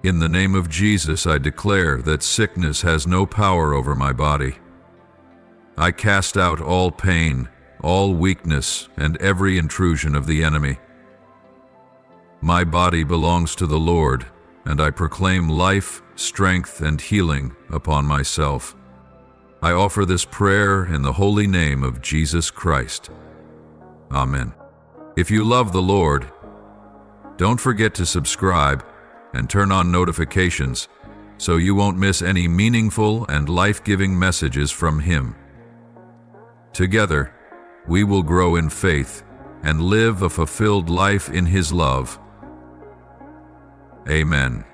In the name of Jesus, I declare that sickness has no power over my body. I cast out all pain, all weakness, and every intrusion of the enemy. My body belongs to the Lord, and I proclaim life, strength, and healing upon myself. I offer this prayer in the holy name of Jesus Christ. Amen. If you love the Lord, don't forget to subscribe and turn on notifications so you won't miss any meaningful and life-giving messages from Him. Together, we will grow in faith and live a fulfilled life in His love. Amen.